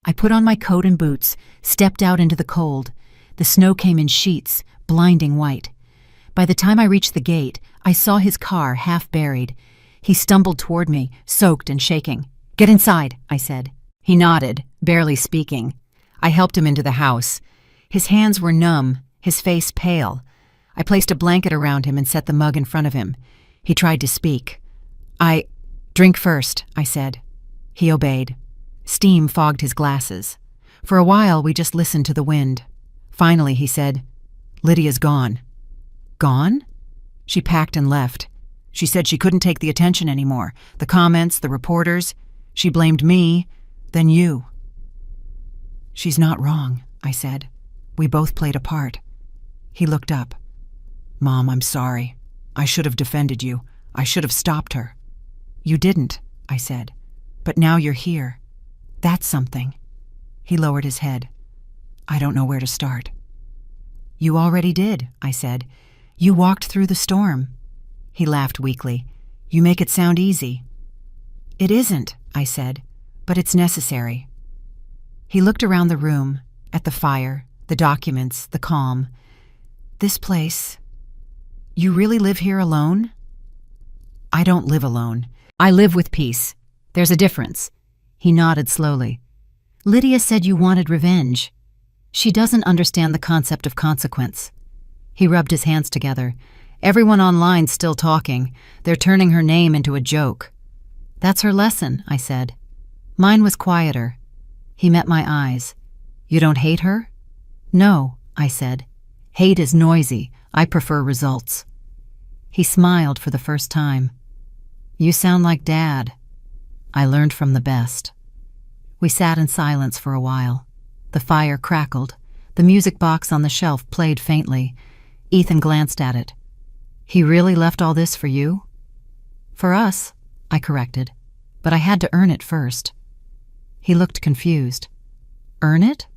I put on my coat and boots, stepped out into the cold. The snow came in sheets, blinding white. By the time I reached the gate, I saw his car half buried. He stumbled toward me, soaked and shaking. Get inside, I said. He nodded, barely speaking. I helped him into the house. His hands were numb, his face pale. I placed a blanket around him and set the mug in front of him. He tried to speak. Drink first, I said. He obeyed. Steam fogged his glasses. For a while, we just listened to the wind. Finally, he said, Lydia's gone. Gone? She packed and left. She said she couldn't take the attention anymore. The comments, the reporters. She blamed me, then you. She's not wrong, I said. We both played a part. He looked up. Mom, I'm sorry. I should have defended you. I should have stopped her. You didn't, I said. But now you're here. That's something. He lowered his head. I don't know where to start. You already did, I said. You walked through the storm. He laughed weakly. You make it sound easy. It isn't, I said, but it's necessary. He looked around the room, at the fire, the documents, the calm. This place. You really live here alone? I don't live alone. I live with peace. There's a difference. He nodded slowly. Lydia said you wanted revenge. She doesn't understand the concept of consequence. He rubbed his hands together. Everyone online's still talking. They're turning her name into a joke. That's her lesson, I said. Mine was quieter. He met my eyes. You don't hate her? No, I said. Hate is noisy. I prefer results. He smiled for the first time. You sound like Dad. I learned from the best. We sat in silence for a while. The fire crackled. The music box on the shelf played faintly. Ethan glanced at it. He really left all this for you? For us, I corrected, but I had to earn it first. He looked confused. Earn it?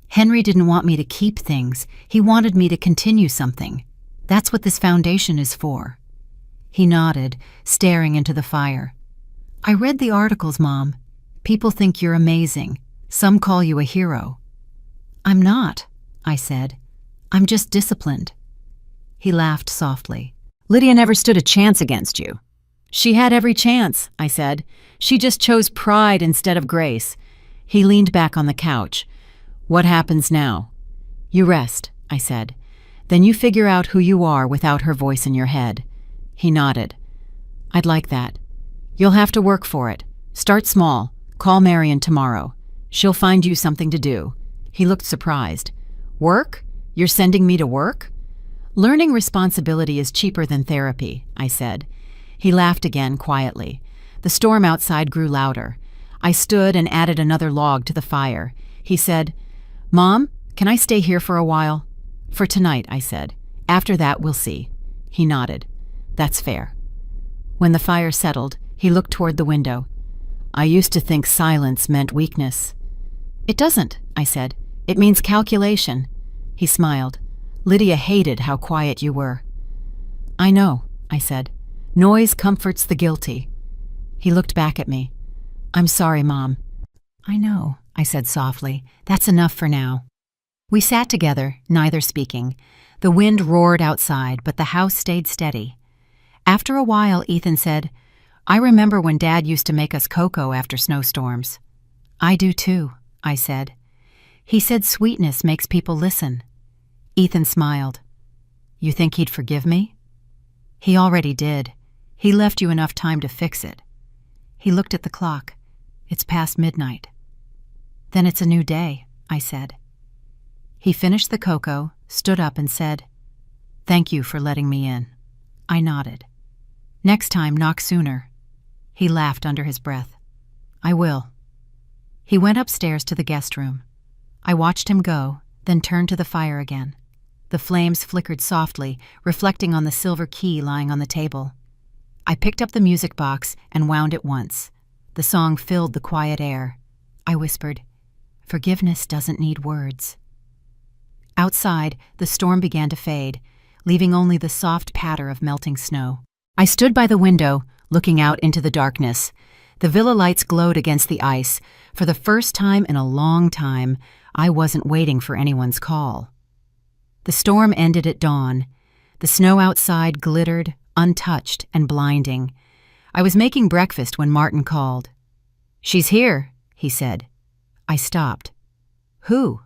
Henry didn't want me to keep things. He wanted me to continue something. That's what this foundation is for. He nodded, staring into the fire. I read the articles, Mom. People think you're amazing. Some call you a hero. I'm not, I said. I'm just disciplined. He laughed softly. Lydia never stood a chance against you. She had every chance, I said. She just chose pride instead of grace. He leaned back on the couch. What happens now? You rest, I said. Then you figure out who you are without her voice in your head. He nodded. I'd like that. You'll have to work for it. Start small. Call Marion tomorrow. She'll find you something to do. He looked surprised. Work? You're sending me to work? Learning responsibility is cheaper than therapy, I said. He laughed again quietly. The storm outside grew louder. I stood and added another log to the fire. He said, Mom, can I stay here for a while? For tonight, I said. After that, we'll see. He nodded. That's fair. When the fire settled, he looked toward the window. I used to think silence meant weakness. It doesn't, I said. It means calculation. He smiled. Lydia hated how quiet you were. I know, I said. Noise comforts the guilty. He looked back at me. I'm sorry, Mom. I know, I said softly. That's enough for now. We sat together, neither speaking. The wind roared outside, but the house stayed steady. After a while, Ethan said, I remember when Dad used to make us cocoa after snowstorms. I do too, I said. He said sweetness makes people listen. Ethan smiled. You think he'd forgive me? He already did. He left you enough time to fix it. He looked at the clock. It's past midnight. Then it's a new day, I said. He finished the cocoa, stood up and said, Thank you for letting me in. I nodded. Next time, knock sooner. He laughed under his breath. I will. He went upstairs to the guest room. I watched him go, then turned to the fire again. The flames flickered softly, reflecting on the silver key lying on the table. I picked up the music box and wound it once. The song filled the quiet air. I whispered, Forgiveness doesn't need words. Outside, the storm began to fade, leaving only the soft patter of melting snow. I stood by the window, looking out into the darkness. The villa lights glowed against the ice. For the first time in a long time, I wasn't waiting for anyone's call. The storm ended at dawn. The snow outside glittered, untouched and blinding. I was making breakfast when Martin called. "She's here," he said. I stopped. "Who?"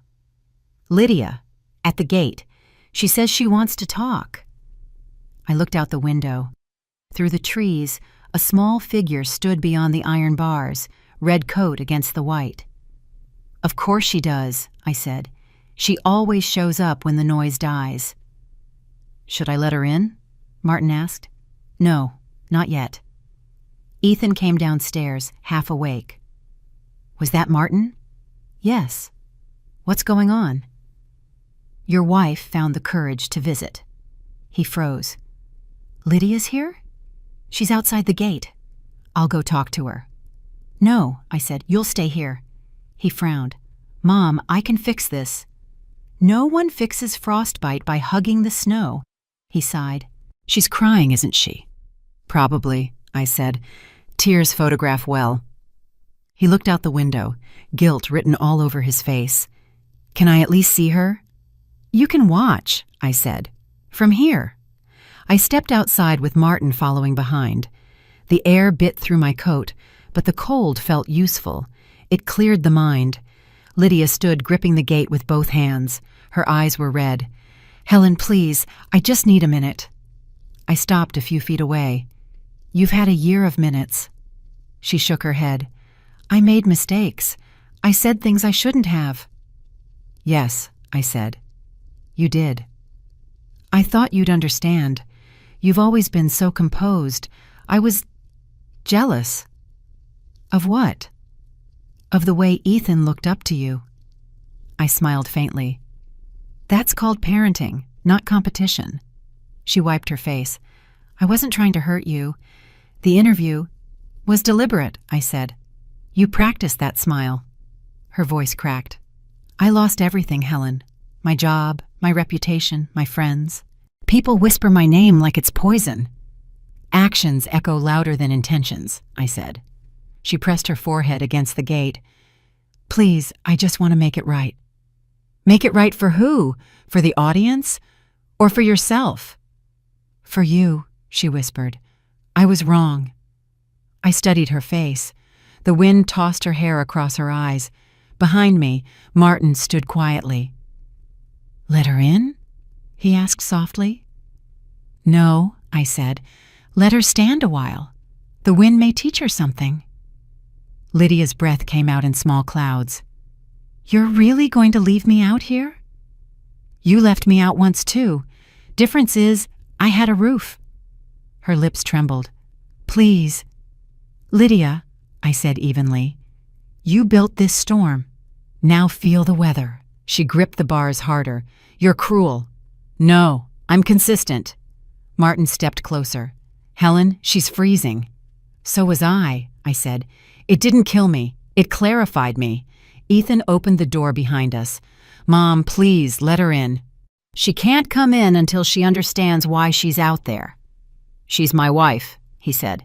"Lydia, at the gate. She says she wants to talk." I looked out the window. Through the trees, a small figure stood beyond the iron bars, red coat against the white. "Of course she does," I said. "She always shows up when the noise dies." "Should I let her in?" Martin asked. "No, not yet." Ethan came downstairs, half awake. "Was that Martin?" "Yes." "What's going on?" "Your wife found the courage to visit." He froze. "Lydia's here?" "She's outside the gate." "I'll go talk to her." "No," I said. "You'll stay here." He frowned. "Mom, I can fix this." "No one fixes frostbite by hugging the snow." He sighed. "She's crying, isn't she?" "Probably," I said. "Tears photograph well." He looked out the window, guilt written all over his face. "Can I at least see her?" "You can watch," I said. "From here." I stepped outside with Martin following behind. The air bit through my coat, but the cold felt useful. It cleared the mind. Lydia stood gripping the gate with both hands. Her eyes were red. "Helen, please, I just need a minute." I stopped a few feet away. "You've had a year of minutes." She shook her head. "I made mistakes. I said things I shouldn't have." "Yes," I said. "You did." "I thought you'd understand. You've always been so composed. I was jealous." "Of what?" "Of the way Ethan looked up to you." I smiled faintly. "That's called parenting, not competition." She wiped her face. "I wasn't trying to hurt you. The interview was deliberate," I said. "You practiced that smile." Her voice cracked. "I lost everything, Helen. My job, my reputation, my friends. People whisper my name like it's poison." "Actions echo louder than intentions," I said. She pressed her forehead against the gate. "Please, I just want to make it right." "Make it right for who? For the audience? Or for yourself?" "For you," she whispered. "I was wrong." I studied her face. The wind tossed her hair across her eyes. Behind me, Martin stood quietly. "Let her in?" he asked softly. "No," I said. "Let her stand a while. The wind may teach her something." Lydia's breath came out in small clouds. "You're really going to leave me out here?" "You left me out once too. Difference is, I had a roof." Her lips trembled. "Please." "Lydia," I said evenly, "you built this storm. Now feel the weather." She gripped the bars harder. "You're cruel." "No, I'm consistent." Martin stepped closer. "Helen, she's freezing." "So was I," I said. "It didn't kill me. It clarified me." Ethan opened the door behind us. "Mom, please, let her in." "She can't come in until she understands why she's out there." "She's my wife," he said.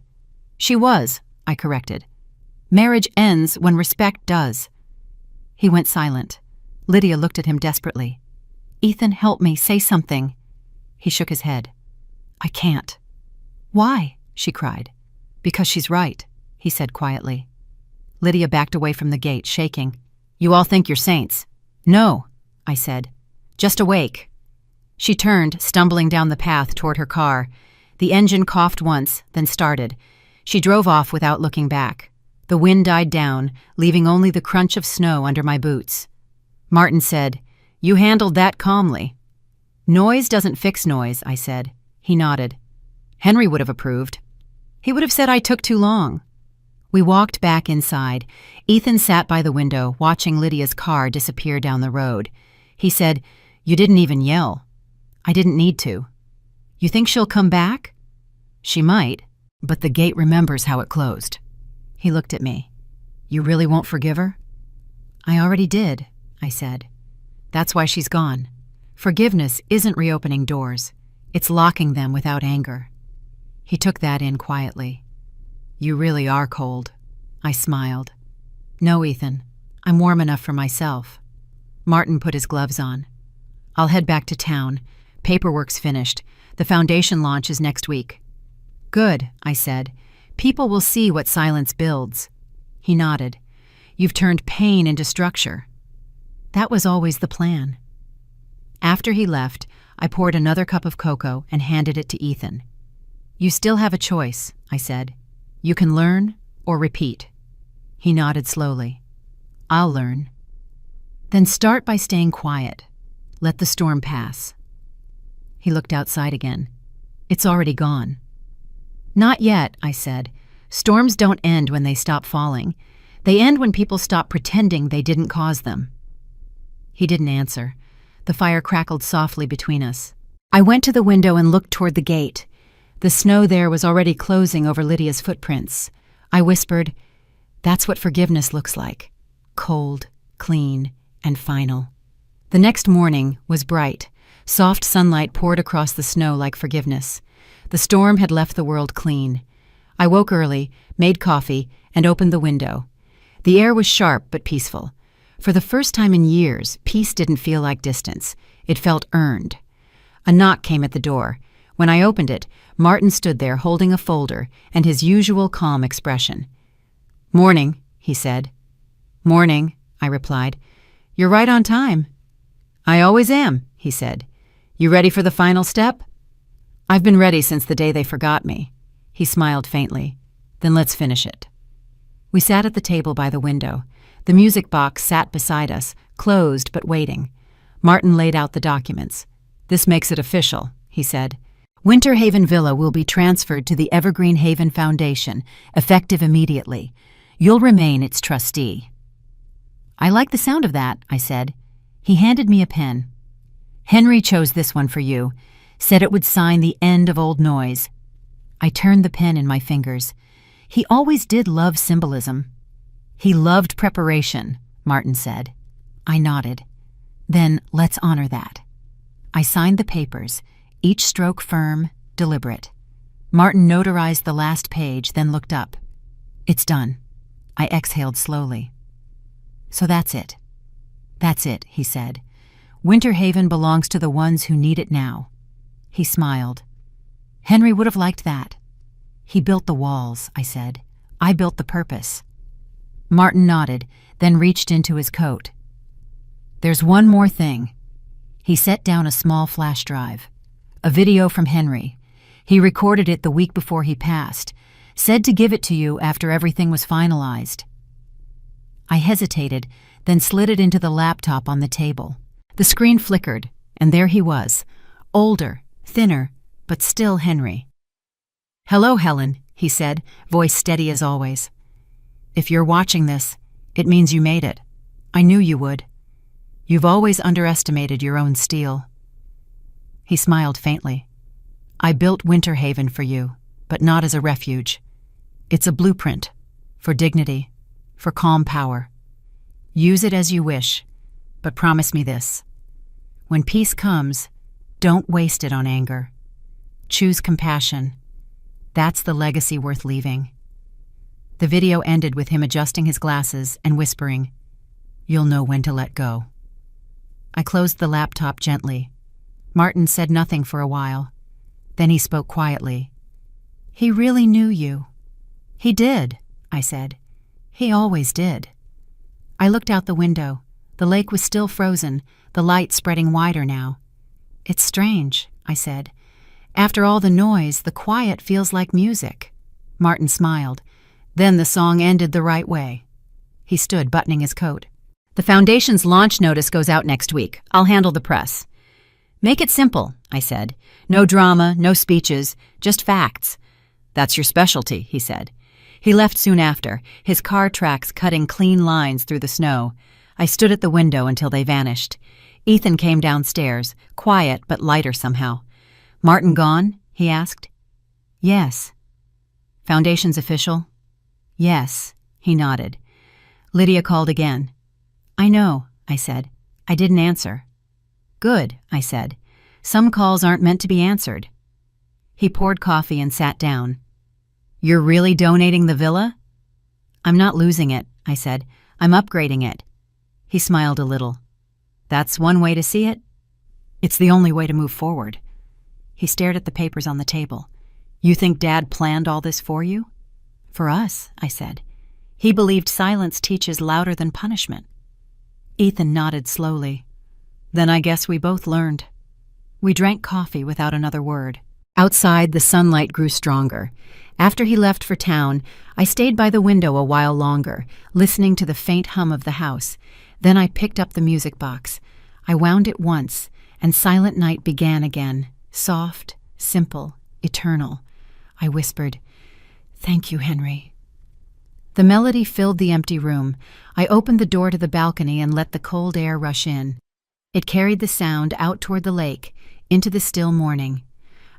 "She was," I corrected. "Marriage ends when respect does." He went silent. Lydia looked at him desperately. "Ethan, help me, say something." He shook his head. "I can't." "Why?" she cried. "Because she's right," he said quietly. Lydia backed away from the gate, shaking. "You all think you're saints." "No," I said. "Just awake." She turned, stumbling down the path toward her car. The engine coughed once, then started. She drove off without looking back. The wind died down, leaving only the crunch of snow under my boots. Martin said, "You handled that calmly." "Noise doesn't fix noise," I said. He nodded. "Henry would have approved. He would have said I took too long." We walked back inside. Ethan sat by the window, watching Lydia's car disappear down the road. He said, "You didn't even yell." "I didn't need to." "You think she'll come back?" "She might, but the gate remembers how it closed." He looked at me. "You really won't forgive her?" "I already did," I said. "That's why she's gone. Forgiveness isn't reopening doors. It's locking them without anger." He took that in quietly. You really are cold. I smiled. No, Ethan. I'm warm enough for myself. Martin put his gloves on. I'll head back to town. Paperwork's finished. The foundation launch is next week. Good, I said. People will see what silence builds. He nodded. You've turned pain into structure. That was always the plan. After he left, I poured another cup of cocoa and handed it to Ethan. You still have a choice, I said. You can learn or repeat. He nodded slowly. I'll learn. Then start by staying quiet. Let the storm pass. He looked outside again. It's already gone. Not yet, I said. Storms don't end when they stop falling. They end when people stop pretending they didn't cause them. He didn't answer. The fire crackled softly between us. I went to the window and looked toward the gate. The snow there was already closing over Lydia's footprints. I whispered, That's what forgiveness looks like. Cold, clean, and final. The next morning was bright. Soft sunlight poured across the snow like forgiveness. The storm had left the world clean. I woke early, made coffee, and opened the window. The air was sharp but peaceful. For the first time in years, peace didn't feel like distance. It felt earned. A knock came at the door. When I opened it, Martin stood there holding a folder and his usual calm expression. Morning, he said. Morning, I replied. You're right on time. I always am, he said. You ready for the final step? I've been ready since the day they forgot me. He smiled faintly. Then let's finish it. We sat at the table by the window. The music box sat beside us, closed but waiting. Martin laid out the documents. This makes it official, he said. Winter Haven Villa will be transferred to the Evergreen Haven Foundation, effective immediately. You'll remain its trustee. I like the sound of that, I said. He handed me a pen. Henry chose this one for you, said it would sign the end of old noise. I turned the pen in my fingers. He always did love symbolism. He loved preparation, Martin said. I nodded. Then let's honor that. I signed the papers, each stroke firm, deliberate. Martin notarized the last page, then looked up. It's done. I exhaled slowly. So that's it. That's it, he said. Winter Haven belongs to the ones who need it now. He smiled. Henry would have liked that. He built the walls, I said. I built the purpose. Martin nodded, then reached into his coat. There's one more thing. He set down a small flash drive. A video from Henry. He recorded it the week before he passed. Said to give it to you after everything was finalized. I hesitated, then slid it into the laptop on the table. The screen flickered, and there he was. Older, thinner, but still Henry. Hello, Helen, he said, voice steady as always. If you're watching this, it means you made it. I knew you would. You've always underestimated your own steel. He smiled faintly. I built Winter Haven for you, but not as a refuge. It's a blueprint, for dignity, for calm power. Use it as you wish, but promise me this. When peace comes, don't waste it on anger. Choose compassion. That's the legacy worth leaving. The video ended with him adjusting his glasses and whispering, You'll know when to let go. I closed the laptop gently. Martin said nothing for a while. Then he spoke quietly. He really knew you. He did, I said. He always did. I looked out the window. The lake was still frozen, the light spreading wider now. It's strange, I said. After all the noise, the quiet feels like music. Martin smiled. Then the song ended the right way. He stood, buttoning his coat. The foundation's launch notice goes out next week. I'll handle the press. Make it simple, I said. No drama, no speeches, just facts. That's your specialty, he said. He left soon after, his car tracks cutting clean lines through the snow. I stood at the window until they vanished. Ethan came downstairs, quiet but lighter somehow. Martin gone? He asked. Yes. Foundation's official? Yes, he nodded. Lydia called again. I know, I said. I didn't answer. Good, I said. Some calls aren't meant to be answered. He poured coffee and sat down. "You're really donating the villa?" "I'm not losing it," I said. "I'm upgrading it." He smiled a little. "That's one way to see it?" "It's the only way to move forward." He stared at the papers on the table. "You think Dad planned all this for you?" "For us," I said. "He believed silence teaches louder than punishment." Ethan nodded slowly. "Then I guess we both learned." We drank coffee without another word. Outside, the sunlight grew stronger. After he left for town, I stayed by the window a while longer, listening to the faint hum of the house. Then I picked up the music box. I wound it once, and Silent Night began again, soft, simple, eternal. I whispered, "Thank you, Henry." The melody filled the empty room. I opened the door to the balcony and let the cold air rush in. It carried the sound out toward the lake, into the still morning.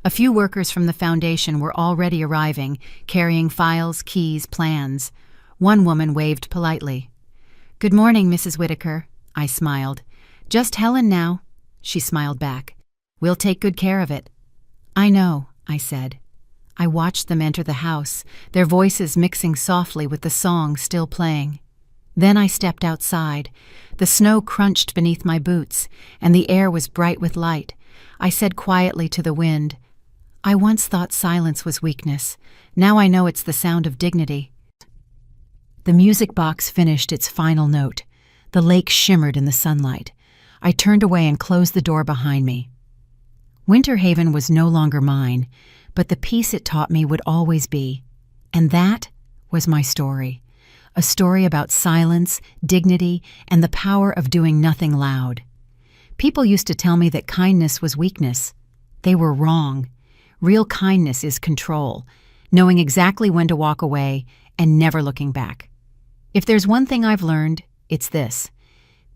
A few workers from the foundation were already arriving, carrying files, keys, plans. One woman waved politely. "Good morning, Mrs. Whitaker," I smiled. "Just Helen now." She smiled back. "We'll take good care of it." "I know," I said. I watched them enter the house, their voices mixing softly with the song still playing. Then I stepped outside. The snow crunched beneath my boots, and the air was bright with light. I said quietly to the wind, "I once thought silence was weakness. Now I know it's the sound of dignity." The music box finished its final note. The lake shimmered in the sunlight. I turned away and closed the door behind me. Winter Haven was no longer mine, but the peace it taught me would always be. And that was my story. A story about silence, dignity, and the power of doing nothing loud. People used to tell me that kindness was weakness. They were wrong. Real kindness is control, knowing exactly when to walk away and never looking back. If there's one thing I've learned, it's this.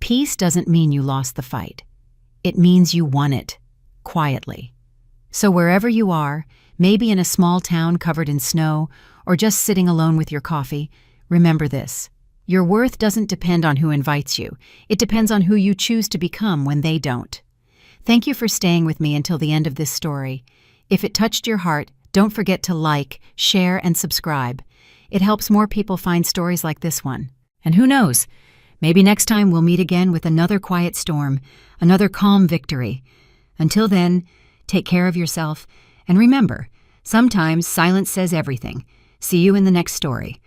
Peace doesn't mean you lost the fight. It means you won it, quietly. So wherever you are, maybe in a small town covered in snow, or just sitting alone with your coffee, remember this. Your worth doesn't depend on who invites you. It depends on who you choose to become when they don't. Thank you for staying with me until the end of this story. If it touched your heart, don't forget to like, share, and subscribe. It helps more people find stories like this one. And who knows, maybe next time we'll meet again with another quiet storm, another calm victory. Until then, take care of yourself, and remember, sometimes silence says everything. See you in the next story.